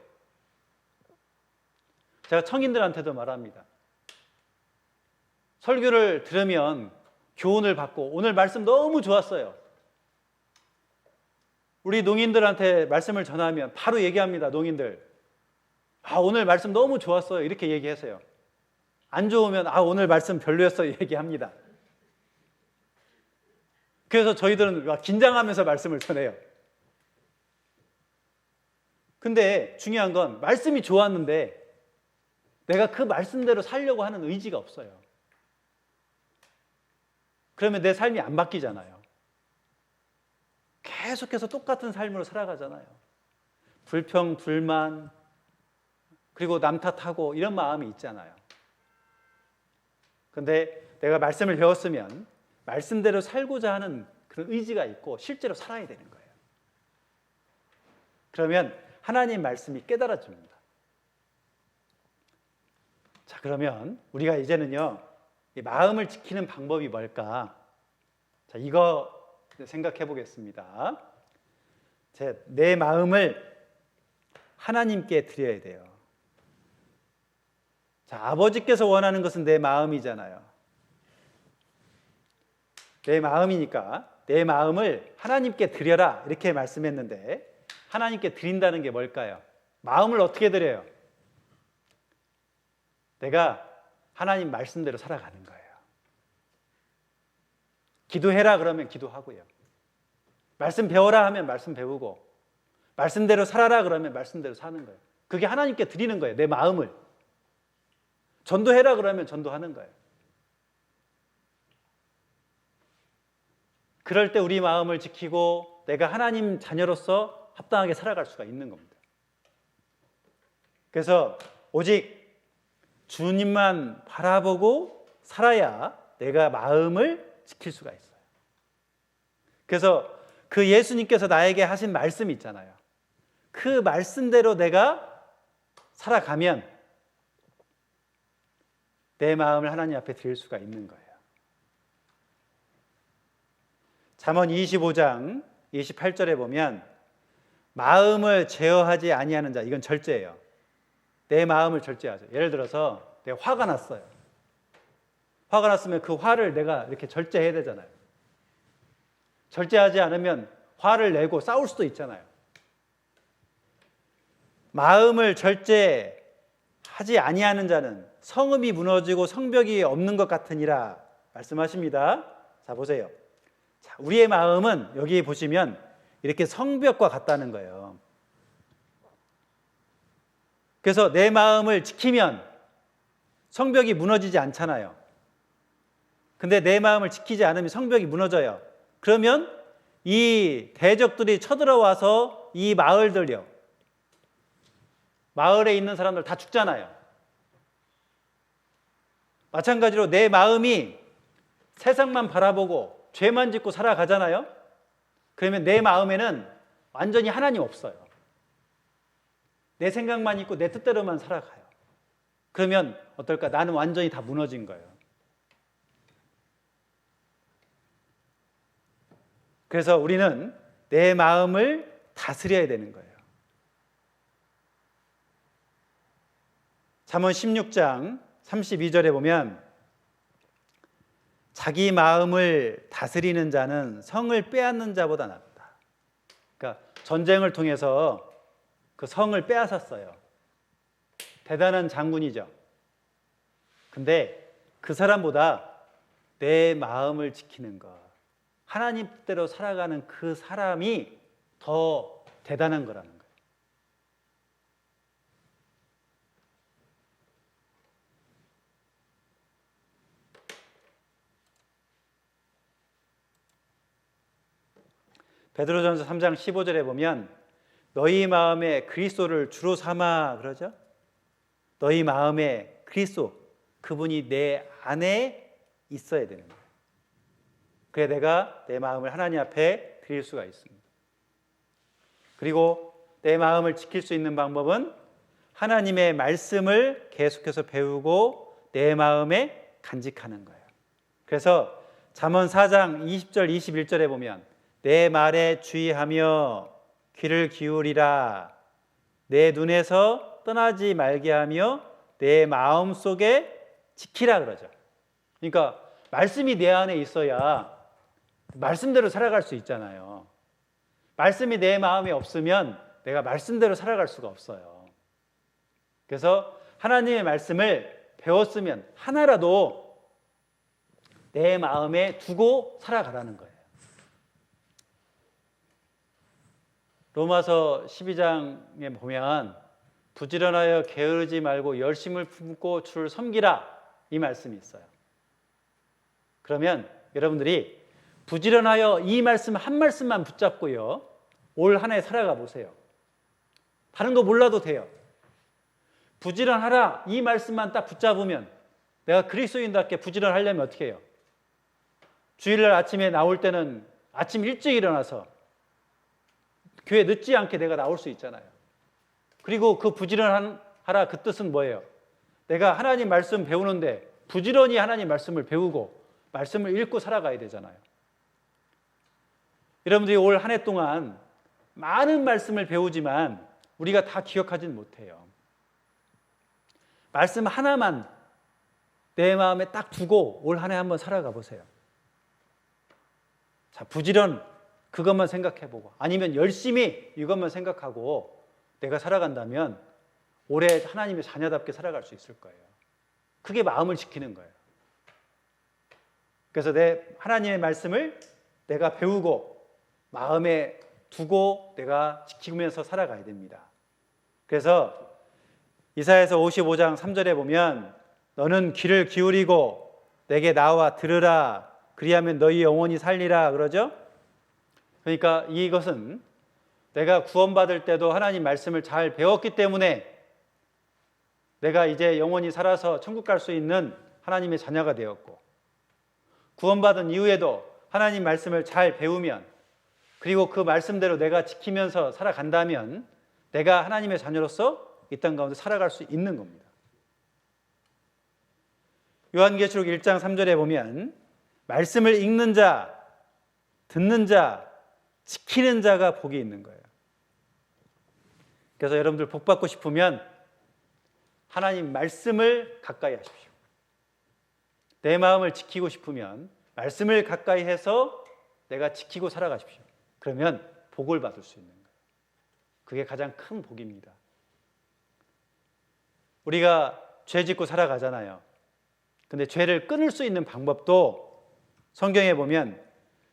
제가 청인들한테도 말합니다. 설교를 들으면 교훈을 받고 오늘 말씀 너무 좋았어요. 우리 농인들한테 말씀을 전하면 바로 얘기합니다. 농인들, 오늘 말씀 너무 좋았어요. 이렇게 얘기하세요. 안 좋으면 오늘 말씀 별로였어요. 얘기합니다. 그래서 저희들은 긴장하면서 말씀을 전해요. 근데 중요한 건 말씀이 좋았는데 내가 그 말씀대로 살려고 하는 의지가 없어요. 그러면 내 삶이 안 바뀌잖아요. 계속해서 똑같은 삶으로 살아가잖아요. 불평, 불만, 그리고 남 탓하고 이런 마음이 있잖아요. 근데 내가 말씀을 배웠으면 말씀대로 살고자 하는 그런 의지가 있고 실제로 살아야 되는 거예요. 그러면 하나님 말씀이 깨달아집니다. 자, 그러면 우리가 이제는요, 이 마음을 지키는 방법이 뭘까? 자, 이거 생각해 보겠습니다. 내 마음을 하나님께 드려야 돼요. 자, 아버지께서 원하는 것은 내 마음이잖아요. 내 마음이니까 내 마음을 하나님께 드려라 이렇게 말씀했는데, 하나님께 드린다는 게 뭘까요? 마음을 어떻게 드려요? 내가 하나님 말씀대로 살아가는 거예요. 기도해라 그러면 기도하고요. 말씀 배워라 하면 말씀 배우고, 말씀대로 살아라 그러면 말씀대로 사는 거예요. 그게 하나님께 드리는 거예요. 내 마음을. 전도해라 그러면 전도하는 거예요. 그럴 때 우리 마음을 지키고 내가 하나님 자녀로서 합당하게 살아갈 수가 있는 겁니다. 그래서 오직 주님만 바라보고 살아야 내가 마음을 지킬 수가 있어요. 그래서 그 예수님께서 나에게 하신 말씀이 있잖아요. 그 말씀대로 내가 살아가면 내 마음을 하나님 앞에 드릴 수가 있는 거예요. 잠언 25장 28절에 보면 마음을 제어하지 아니하는 자, 이건 절제예요. 내 마음을 절제하죠. 예를 들어서 내가 화가 났어요. 화가 났으면 그 화를 내가 이렇게 절제해야 되잖아요. 절제하지 않으면 화를 내고 싸울 수도 있잖아요. 마음을 절제하지 아니하는 자는 성읍이 무너지고 성벽이 없는 것 같으니라 말씀하십니다. 자, 보세요. 자, 우리의 마음은 여기 보시면 이렇게 성벽과 같다는 거예요. 그래서 내 마음을 지키면 성벽이 무너지지 않잖아요. 근데 내 마음을 지키지 않으면 성벽이 무너져요. 그러면 이 대적들이 쳐들어와서 이 마을들요, 마을에 있는 사람들 다 죽잖아요. 마찬가지로 내 마음이 세상만 바라보고 죄만 짓고 살아가잖아요. 그러면 내 마음에는 완전히 하나님 없어요. 내 생각만 있고 내 뜻대로만 살아가요. 그러면 어떨까? 나는 완전히 다 무너진 거예요. 그래서 우리는 내 마음을 다스려야 되는 거예요. 잠언 16장 32절에 보면 자기 마음을 다스리는 자는 성을 빼앗는 자보다 낫다. 그러니까 전쟁을 통해서 그 성을 빼앗았어요. 대단한 장군이죠. 근데 그 사람보다 내 마음을 지키는 것, 하나님 뜻대로 살아가는 그 사람이 더 대단한 거라는 거예요. 베드로전서 3장 15절에 보면 너희 마음에 그리스도를 주로 삼아 그러죠. 너희 마음에 그리스도, 그분이 내 안에 있어야 되는 거예요. 그래 내가 내 마음을 하나님 앞에 드릴 수가 있습니다. 그리고 내 마음을 지킬 수 있는 방법은 하나님의 말씀을 계속해서 배우고 내 마음에 간직하는 거예요. 그래서 잠언 4장 20절 21절에 보면 내 말에 주의하며 귀를 기울이라. 내 눈에서 떠나지 말게 하며 내 마음 속에 지키라 그러죠. 그러니까 말씀이 내 안에 있어야 말씀대로 살아갈 수 있잖아요. 말씀이 내 마음에 없으면 내가 말씀대로 살아갈 수가 없어요. 그래서 하나님의 말씀을 배웠으면 하나라도 내 마음에 두고 살아가라는 거예요. 로마서 12장에 보면 부지런하여 게으르지 말고 열심을 품고 주를 섬기라, 이 말씀이 있어요. 그러면 여러분들이 부지런하여 이 말씀 한 말씀만 붙잡고요, 올 한 해 살아가 보세요. 다른 거 몰라도 돼요. 부지런하라, 이 말씀만 딱 붙잡으면, 내가 그리스도인답게 부지런하려면 어떻게 해요? 주일날 아침에 나올 때는 아침 일찍 일어나서 교회 늦지 않게 내가 나올 수 있잖아요. 그리고 그 부지런하라, 그 뜻은 뭐예요? 내가 하나님 말씀 배우는데 부지런히 하나님 말씀을 배우고 말씀을 읽고 살아가야 되잖아요. 여러분들이 올 한 해 동안 많은 말씀을 배우지만 우리가 다 기억하진 못해요. 말씀 하나만 내 마음에 딱 두고 올 한 해 한번 살아가 보세요. 자, 부지런 그것만 생각해보고, 아니면 열심히 이것만 생각하고 내가 살아간다면 올해 하나님의 자녀답게 살아갈 수 있을 거예요. 그게 마음을 지키는 거예요. 그래서 내 하나님의 말씀을 내가 배우고 마음에 두고 내가 지키면서 살아가야 됩니다. 그래서 이사야서 55장 3절에 보면 너는 귀를 기울이고 내게 나와 들으라, 그리하면 너희 영혼이 살리라 그러죠. 그러니까 이것은 내가 구원받을 때도 하나님 말씀을 잘 배웠기 때문에 내가 이제 영원히 살아서 천국 갈 수 있는 하나님의 자녀가 되었고, 구원받은 이후에도 하나님 말씀을 잘 배우면, 그리고 그 말씀대로 내가 지키면서 살아간다면 내가 하나님의 자녀로서 이 땅 가운데 살아갈 수 있는 겁니다. 요한계시록 1장 3절에 보면 말씀을 읽는 자, 듣는 자, 지키는 자가 복이 있는 거예요. 그래서 여러분들 복 받고 싶으면 하나님 말씀을 가까이 하십시오. 내 마음을 지키고 싶으면 말씀을 가까이 해서 내가 지키고 살아가십시오. 그러면 복을 받을 수 있는 거예요. 그게 가장 큰 복입니다. 우리가 죄 짓고 살아가잖아요. 근데 죄를 끊을 수 있는 방법도 성경에 보면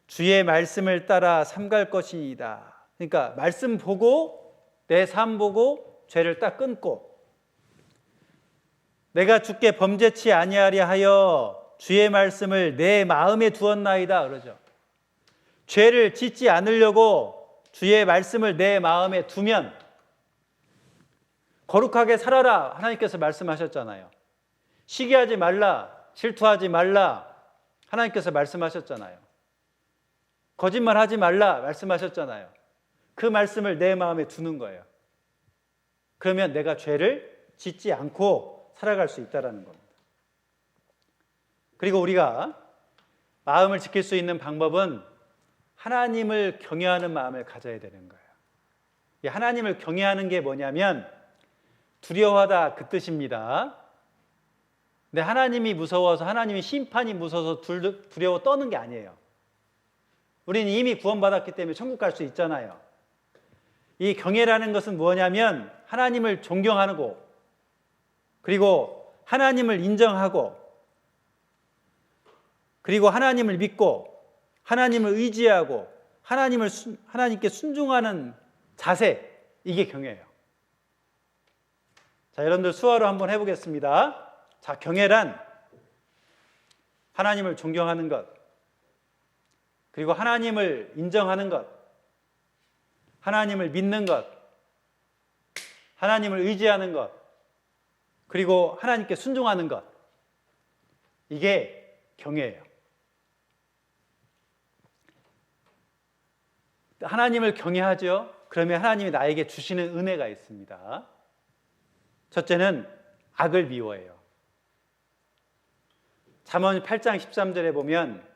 주의 말씀을 따라 삼갈 것이니이다. 그러니까 말씀 보고 내 삶 보고 죄를 딱 끊고, 내가 주께 범죄치 아니하려 하여 주의 말씀을 내 마음에 두었나이다 그러죠. 죄를 짓지 않으려고 주의 말씀을 내 마음에 두면 거룩하게 살아라 하나님께서 말씀하셨잖아요. 시기하지 말라, 질투하지 말라 하나님께서 말씀하셨잖아요. 거짓말하지 말라 말씀하셨잖아요. 그 말씀을 내 마음에 두는 거예요. 그러면 내가 죄를 짓지 않고 살아갈 수 있다는 겁니다. 그리고 우리가 마음을 지킬 수 있는 방법은 하나님을 경외하는 마음을 가져야 되는 거예요. 이 하나님을 경외하는 게 뭐냐면 두려워하다 그 뜻입니다. 근데 하나님이 무서워서, 하나님이 심판이 무서워서 두려워 떠는 게 아니에요. 우리는 이미 구원받았기 때문에 천국 갈 수 있잖아요. 이 경외라는 것은 뭐냐면 하나님을 존경하고, 그리고 하나님을 인정하고, 그리고 하나님을 믿고, 하나님을 의지하고, 하나님께 순종하는 자세, 이게 경외예요. 자, 여러분들 수화로 한번 해보겠습니다. 자, 경외란 하나님을 존경하는 것, 그리고 하나님을 인정하는 것, 하나님을 믿는 것, 하나님을 의지하는 것, 그리고 하나님께 순종하는 것, 이게 경외예요. 하나님을 경외하죠. 그러면 하나님이 나에게 주시는 은혜가 있습니다. 첫째는 악을 미워해요. 잠언 8장 13절에 보면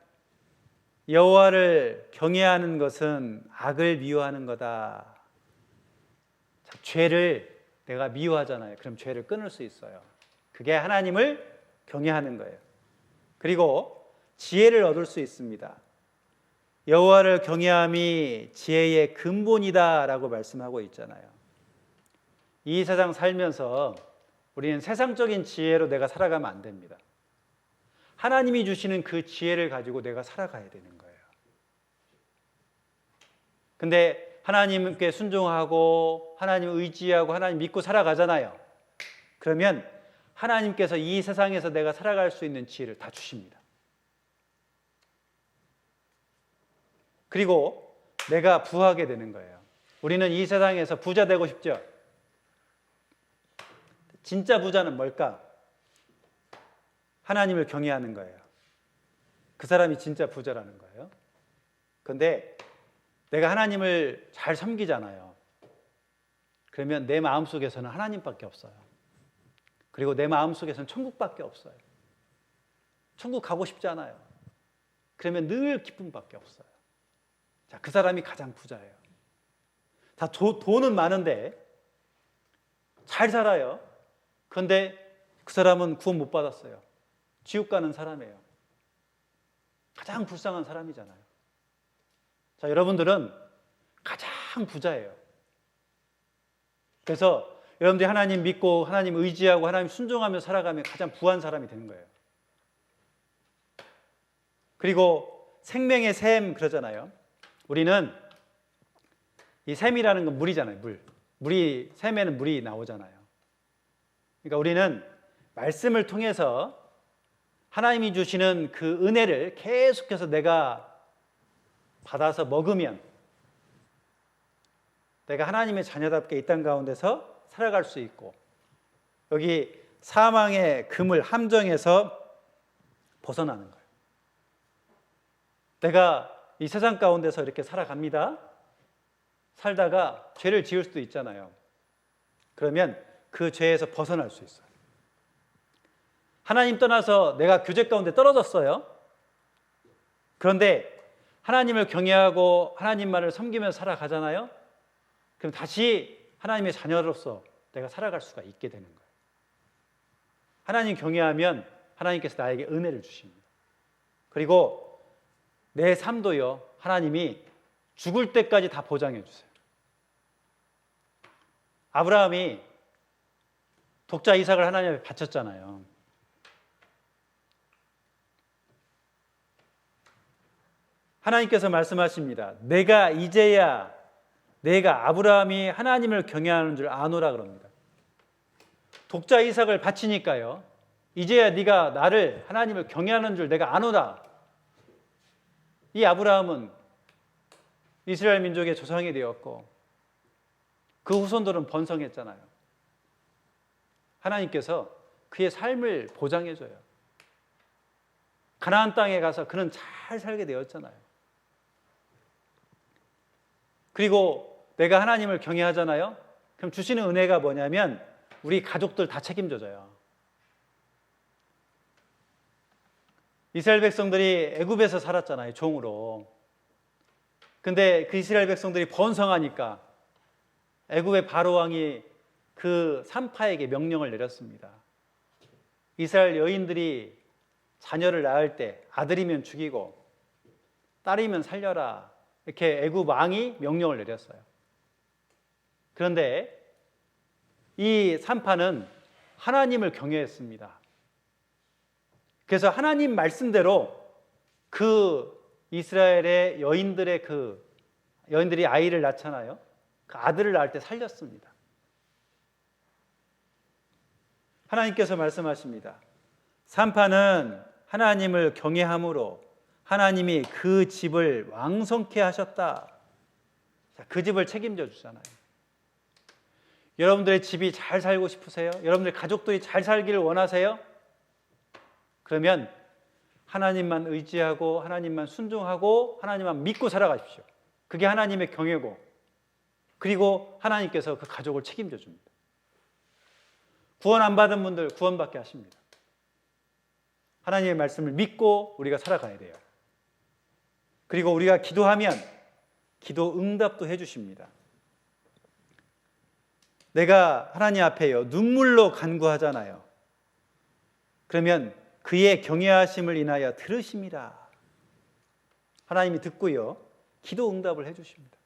여호와를 경외하는 것은 악을 미워하는 거다. 자, 죄를 내가 미워하잖아요. 그럼 죄를 끊을 수 있어요. 그게 하나님을 경외하는 거예요. 그리고 지혜를 얻을 수 있습니다. 여호와를 경외함이 지혜의 근본이다라고 말씀하고 있잖아요. 이 세상 살면서 우리는 세상적인 지혜로 내가 살아가면 안 됩니다. 하나님이 주시는 그 지혜를 가지고 내가 살아가야 되는 거예요. 근데 하나님께 순종하고 하나님 의지하고 하나님 믿고 살아가잖아요. 그러면 하나님께서 이 세상에서 내가 살아갈 수 있는 지혜를 다 주십니다. 그리고 내가 부하게 되는 거예요. 우리는 이 세상에서 부자 되고 싶죠? 진짜 부자는 뭘까? 하나님을 경외하는 거예요. 그 사람이 진짜 부자라는 거예요. 그런데 내가 하나님을 잘 섬기잖아요. 그러면 내 마음속에서는 하나님밖에 없어요. 그리고 내 마음속에서는 천국밖에 없어요. 천국 가고 싶지 않아요. 그러면 늘 기쁨밖에 없어요. 자, 그 사람이 가장 부자예요. 다 돈은 많은데 잘 살아요. 그런데 그 사람은 구원 못 받았어요. 지옥 가는 사람이에요. 가장 불쌍한 사람이잖아요. 자, 여러분들은 가장 부자예요. 그래서 여러분들이 하나님 믿고 하나님 의지하고 하나님 순종하며 살아가면 가장 부한 사람이 되는 거예요. 그리고 생명의 샘 그러잖아요. 우리는 이 샘이라는 건 물이잖아요. 물이 샘에는 물이 나오잖아요. 그러니까 우리는 말씀을 통해서 하나님이 주시는 그 은혜를 계속해서 내가 받아서 먹으면 내가 하나님의 자녀답게 이 땅 가운데서 살아갈 수 있고, 여기 사망의 그물 함정에서 벗어나는 거예요. 내가 이 세상 가운데서 이렇게 살아갑니다. 살다가 죄를 지을 수도 있잖아요. 그러면 그 죄에서 벗어날 수 있어요. 하나님 떠나서 내가 교제 가운데 떨어졌어요. 그런데 하나님을 경외하고 하나님만을 섬기면서 살아가잖아요. 그럼 다시 하나님의 자녀로서 내가 살아갈 수가 있게 되는 거예요. 하나님 경외하면 하나님께서 나에게 은혜를 주십니다. 그리고 내 삶도요, 하나님이 죽을 때까지 다 보장해 주세요. 아브라함이 독자 이삭을 하나님 앞에 바쳤잖아요. 하나님께서 말씀하십니다. 내가 이제야 내가 아브라함이 하나님을 경외하는 줄 아노라 그럽니다. 독자 이삭을 바치니까요, 이제야 네가 나를 하나님을 경외하는 줄 내가 아노라. 이 아브라함은 이스라엘 민족의 조상이 되었고 그 후손들은 번성했잖아요. 하나님께서 그의 삶을 보장해줘요. 가나안 땅에 가서 그는 잘 살게 되었잖아요. 그리고 내가 하나님을 경외하잖아요. 그럼 주시는 은혜가 뭐냐면 우리 가족들 다 책임져줘요. 이스라엘 백성들이 애굽에서 살았잖아요, 종으로. 근데 그 이스라엘 백성들이 번성하니까 애굽의 바로 왕이 그 산파에게 명령을 내렸습니다. 이스라엘 여인들이 자녀를 낳을 때 아들이면 죽이고 딸이면 살려라, 이렇게 애굽 왕이 명령을 내렸어요. 그런데 이 산파는 하나님을 경외했습니다. 그래서 하나님 말씀대로 그 이스라엘의 여인들이 아이를 낳잖아요. 그 아들을 낳을 때 살렸습니다. 하나님께서 말씀하십니다. 산파는 하나님을 경외함으로 하나님이 그 집을 왕성케 하셨다. 그 집을 책임져 주잖아요. 여러분들의 집이 잘 살고 싶으세요? 여러분들 가족들이 잘 살기를 원하세요? 그러면 하나님만 의지하고 하나님만 순종하고 하나님만 믿고 살아가십시오. 그게 하나님의 경외고, 그리고 하나님께서 그 가족을 책임져 줍니다. 구원 안 받은 분들 구원받게 하십니다. 하나님의 말씀을 믿고 우리가 살아가야 돼요. 그리고 우리가 기도하면 기도 응답도 해주십니다. 내가 하나님 앞에요 눈물로 간구하잖아요. 그러면 그의 경외하심을 인하여 들으심이라. 하나님이 듣고요 기도 응답을 해주십니다.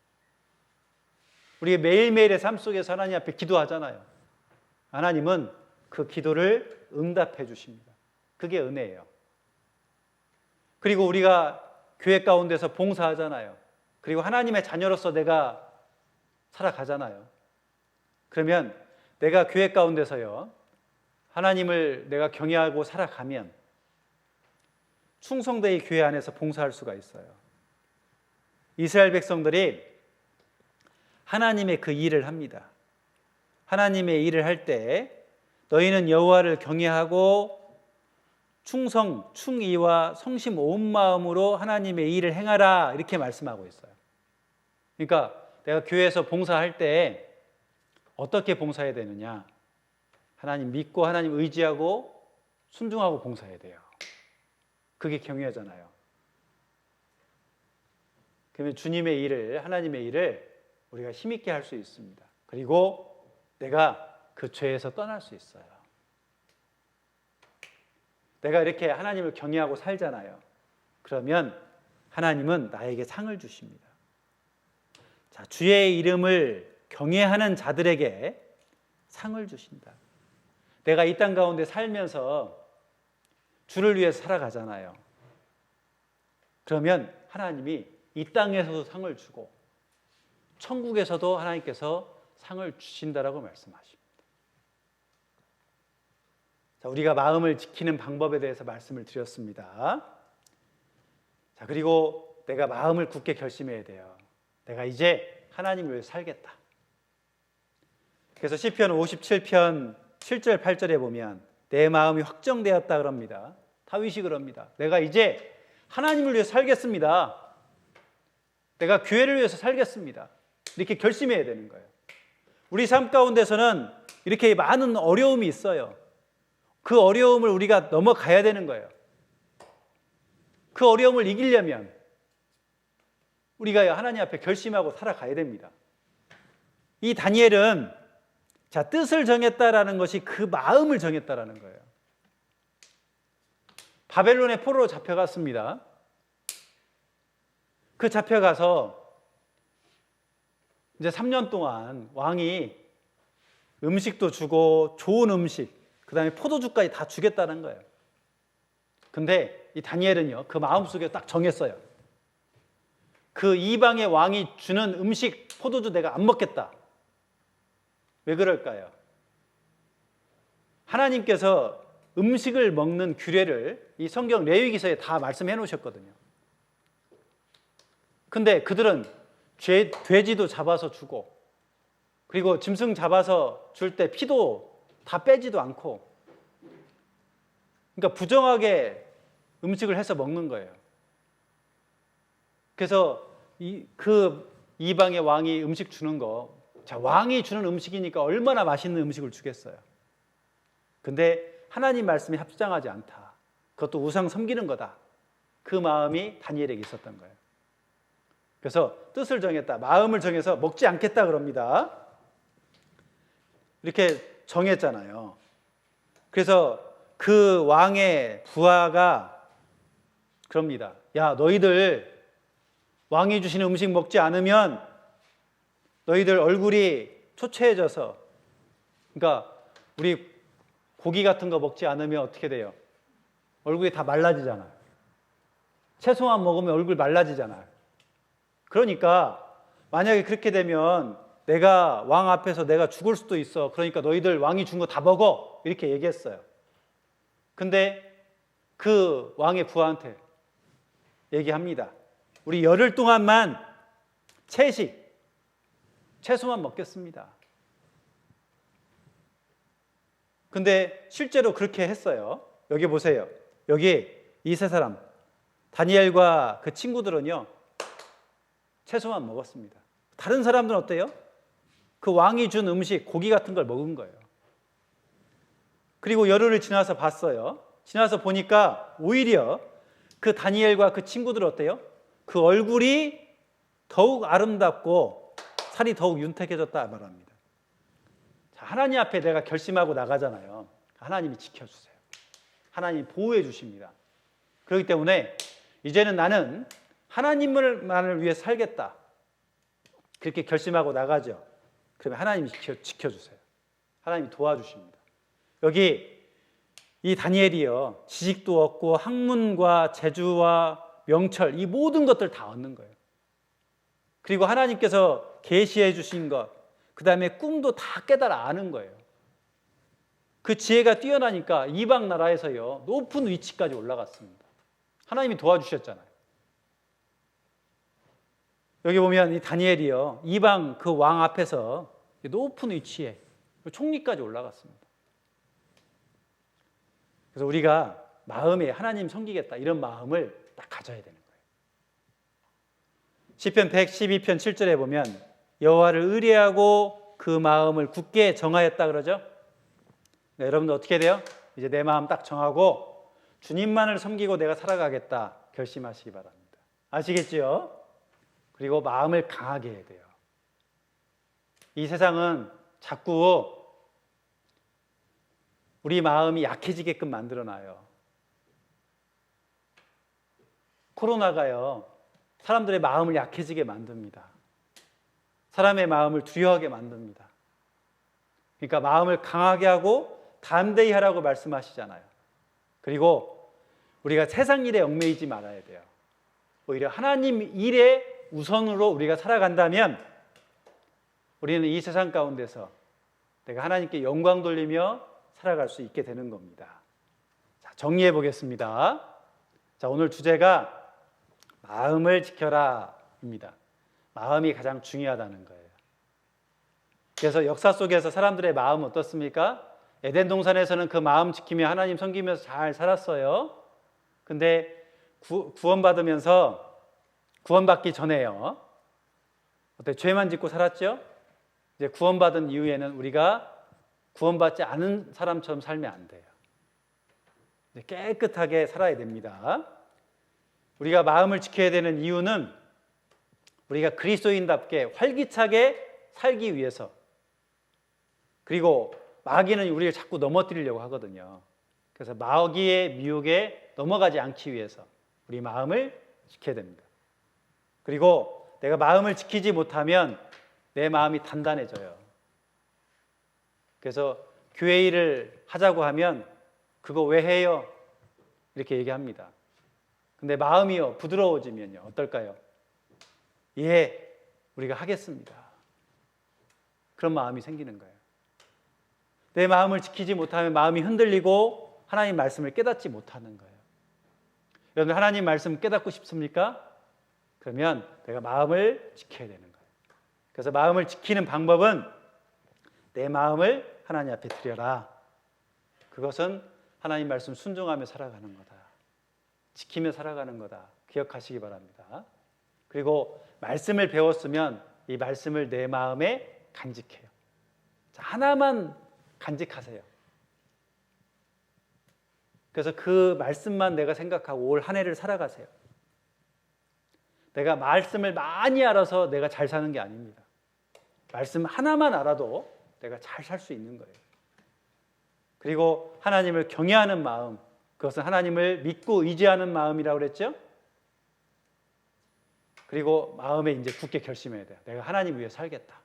우리가 매일매일의 삶 속에서 하나님 앞에 기도하잖아요. 하나님은 그 기도를 응답해 주십니다. 그게 은혜예요. 그리고 우리가 교회 가운데서 봉사하잖아요. 그리고 하나님의 자녀로서 내가 살아가잖아요. 그러면 내가 교회 가운데서요 하나님을 내가 경외하고 살아가면 충성되이 교회 안에서 봉사할 수가 있어요. 이스라엘 백성들이 하나님의 그 일을 합니다. 하나님의 일을 할 때 너희는 여호와를 경외하고 충성, 충의와 성심 온 마음으로 하나님의 일을 행하라, 이렇게 말씀하고 있어요. 그러니까 내가 교회에서 봉사할 때 어떻게 봉사해야 되느냐? 하나님 믿고 하나님 의지하고 순종하고 봉사해야 돼요. 그게 경외잖아요. 그러면 주님의 일을, 하나님의 일을 우리가 힘있게 할 수 있습니다. 그리고 내가 그 죄에서 떠날 수 있어요. 내가 이렇게 하나님을 경외하고 살잖아요. 그러면 하나님은 나에게 상을 주십니다. 자, 주의 이름을 경외하는 자들에게 상을 주신다. 내가 이 땅 가운데 살면서 주를 위해서 살아가잖아요. 그러면 하나님이 이 땅에서도 상을 주고 천국에서도 하나님께서 상을 주신다라고 말씀하십니다. 자, 우리가 마음을 지키는 방법에 대해서 말씀을 드렸습니다. 자, 그리고 내가 마음을 굳게 결심해야 돼요. 내가 이제 하나님을 위해 살겠다. 그래서 시편 57편 7절 8절에 보면 내 마음이 확정되었다 그럽니다. 다윗이 그럽니다. 내가 이제 하나님을 위해 살겠습니다. 내가 교회를 위해서 살겠습니다. 이렇게 결심해야 되는 거예요. 우리 삶 가운데서는 이렇게 많은 어려움이 있어요. 그 어려움을 우리가 넘어가야 되는 거예요. 그 어려움을 이기려면 우리가 하나님 앞에 결심하고 살아가야 됩니다. 이 다니엘은 뜻을 정했다라는 것이 그 마음을 정했다라는 거예요. 바벨론의 포로로 잡혀갔습니다. 그 잡혀가서 이제 3년 동안 왕이 음식도 주고 좋은 음식, 그 다음에 포도주까지 다 주겠다는 거예요. 근데 이 다니엘은요, 그 마음속에 딱 정했어요. 그 이방의 왕이 주는 음식, 포도주 내가 안 먹겠다. 왜 그럴까요? 하나님께서 음식을 먹는 규례를 이 성경 레위기서에 다 말씀해 놓으셨거든요. 근데 그들은 돼지도 잡아서 주고, 그리고 짐승 잡아서 줄 때 피도 다 빼지도 않고, 그러니까 부정하게 음식을 해서 먹는 거예요. 그래서 그 이방의 왕이 음식 주는 거, 왕이 주는 음식이니까 얼마나 맛있는 음식을 주겠어요. 근데 하나님 말씀이 합당하지 않다. 그것도 우상 섬기는 거다. 그 마음이 다니엘에게 있었던 거예요. 그래서 뜻을 정했다. 마음을 정해서 먹지 않겠다 그럽니다. 이렇게 정했잖아요. 그래서 그 왕의 부하가 그럽니다. 야, 너희들 왕이 주시는 음식 먹지 않으면 너희들 얼굴이 초췌해져서, 그러니까 우리 고기 같은 거 먹지 않으면 어떻게 돼요? 얼굴이 다 말라지잖아요. 채소만 먹으면 얼굴 말라지잖아요. 그러니까 만약에 그렇게 되면 내가 왕 앞에서 내가 죽을 수도 있어. 그러니까 너희들 왕이 준 거 다 먹어. 이렇게 얘기했어요. 근데 그 왕의 부하한테 얘기합니다. 우리 열흘 동안만 채소만 먹겠습니다. 근데 실제로 그렇게 했어요. 여기 보세요. 여기 이 세 사람, 다니엘과 그 친구들은요, 채소만 먹었습니다. 다른 사람들은 어때요? 그 왕이 준 음식, 고기 같은 걸 먹은 거예요. 그리고 열흘을 지나서 봤어요. 지나서 보니까 오히려 그 다니엘과 그 친구들은 어때요? 그 얼굴이 더욱 아름답고 살이 더욱 윤택해졌다 말합니다. 자, 하나님 앞에 내가 결심하고 나가잖아요. 하나님이 지켜주세요. 하나님이 보호해 주십니다. 그렇기 때문에 이제는 나는 하나님만을 위해 살겠다. 그렇게 결심하고 나가죠. 그러면 하나님이 지켜주세요. 하나님이 도와주십니다. 여기 이 다니엘이요, 지식도 얻고 학문과 재주와 명철, 이 모든 것들 다 얻는 거예요. 그리고 하나님께서 계시해 주신 것, 그 다음에 꿈도 다 깨달아 아는 거예요. 그 지혜가 뛰어나니까 이방 나라에서요, 높은 위치까지 올라갔습니다. 하나님이 도와주셨잖아요. 여기 보면 이 다니엘이요, 이방 그 왕 앞에서 높은 위치에 총리까지 올라갔습니다. 그래서 우리가 마음에 하나님 섬기겠다 이런 마음을 딱 가져야 되는 거예요. 시편 112편 7절에 보면 여호와를 의뢰하고 그 마음을 굳게 정하였다 그러죠. 네, 여러분들 어떻게 돼요? 이제 내 마음 딱 정하고 주님만을 섬기고 내가 살아가겠다 결심하시기 바랍니다. 아시겠죠? 그리고 마음을 강하게 해야 돼요. 이 세상은 자꾸 우리 마음이 약해지게끔 만들어놔요. 코로나가요, 사람들의 마음을 약해지게 만듭니다. 사람의 마음을 두려워하게 만듭니다. 그러니까 마음을 강하게 하고 담대히 하라고 말씀하시잖아요. 그리고 우리가 세상 일에 얽매이지 말아야 돼요. 오히려 하나님 일에 우선으로 우리가 살아간다면 우리는 이 세상 가운데서 내가 하나님께 영광 돌리며 살아갈 수 있게 되는 겁니다. 자, 정리해 보겠습니다. 자, 오늘 주제가 마음을 지켜라입니다. 마음이 가장 중요하다는 거예요. 그래서 역사 속에서 사람들의 마음은 어떻습니까? 에덴 동산에서는 그 마음 지키며 하나님 섬기면서 잘 살았어요. 근데 구원받기 전에요, 어때? 죄만 짓고 살았죠? 이제 구원받은 이후에는 우리가 구원받지 않은 사람처럼 살면 안 돼요. 깨끗하게 살아야 됩니다. 우리가 마음을 지켜야 되는 이유는 우리가 그리스도인답게 활기차게 살기 위해서, 그리고 마귀는 우리를 자꾸 넘어뜨리려고 하거든요. 그래서 마귀의 미혹에 넘어가지 않기 위해서 우리 마음을 지켜야 됩니다. 그리고 내가 마음을 지키지 못하면 내 마음이 단단해져요. 그래서 교회 일을 하자고 하면 그거 왜 해요? 이렇게 얘기합니다. 근데 마음이요 부드러워지면요 어떨까요? 예, 우리가 하겠습니다. 그런 마음이 생기는 거예요. 내 마음을 지키지 못하면 마음이 흔들리고 하나님 말씀을 깨닫지 못하는 거예요. 여러분, 하나님 말씀 깨닫고 싶습니까? 그러면 내가 마음을 지켜야 되는 거예요. 그래서 마음을 지키는 방법은 내 마음을 하나님 앞에 드려라. 그것은 하나님 말씀 순종하며 살아가는 거다. 지키며 살아가는 거다. 기억하시기 바랍니다. 그리고 말씀을 배웠으면 이 말씀을 내 마음에 간직해요. 자, 하나만 간직하세요. 그래서 그 말씀만 내가 생각하고 올 한 해를 살아가세요. 내가 말씀을 많이 알아서 내가 잘 사는 게 아닙니다. 말씀 하나만 알아도 내가 잘 살 수 있는 거예요. 그리고 하나님을 경외하는 마음, 그것은 하나님을 믿고 의지하는 마음이라고 그랬죠? 그리고 마음에 이제 굳게 결심해야 돼요. 내가 하나님 위해 살겠다.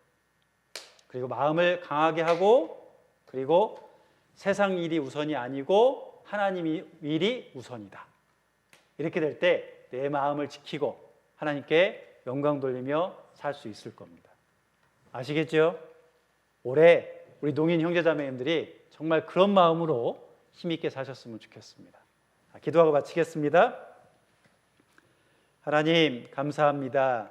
그리고 마음을 강하게 하고, 그리고 세상 일이 우선이 아니고 하나님 일이 우선이다. 이렇게 될 때 내 마음을 지키고 하나님께 영광 돌리며 살 수 있을 겁니다. 아시겠죠? 올해 우리 농인 형제자매님들이 정말 그런 마음으로 힘있게 사셨으면 좋겠습니다. 기도하고 마치겠습니다. 하나님 감사합니다.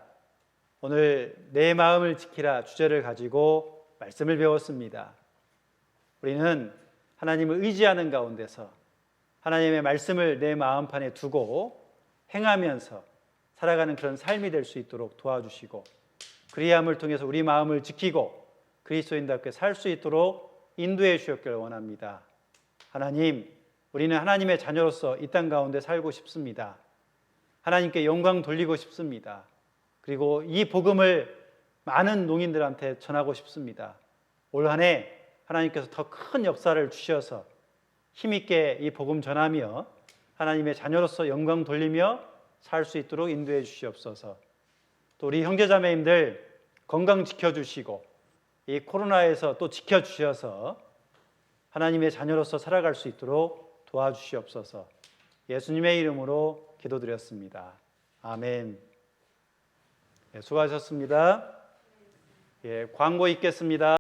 오늘 내 마음을 지키라 주제를 가지고 말씀을 배웠습니다. 우리는 하나님을 의지하는 가운데서 하나님의 말씀을 내 마음판에 두고 행하면서 살아가는 그런 삶이 될 수 있도록 도와주시고, 그리함을 통해서 우리 마음을 지키고 그리스도인답게 살 수 있도록 인도해 주셨기를 원합니다. 하나님, 우리는 하나님의 자녀로서 이 땅 가운데 살고 싶습니다. 하나님께 영광 돌리고 싶습니다. 그리고 이 복음을 많은 농인들한테 전하고 싶습니다. 올 한 해 하나님께서 더 큰 역사를 주셔서 힘있게 이 복음 전하며 하나님의 자녀로서 영광 돌리며 살 수 있도록 인도해 주시옵소서. 또 우리 형제자매님들 건강 지켜주시고 이 코로나에서 또 지켜주셔서 하나님의 자녀로서 살아갈 수 있도록 도와주시옵소서. 예수님의 이름으로 기도드렸습니다. 아멘. 수고하셨습니다. 광고 있겠습니다.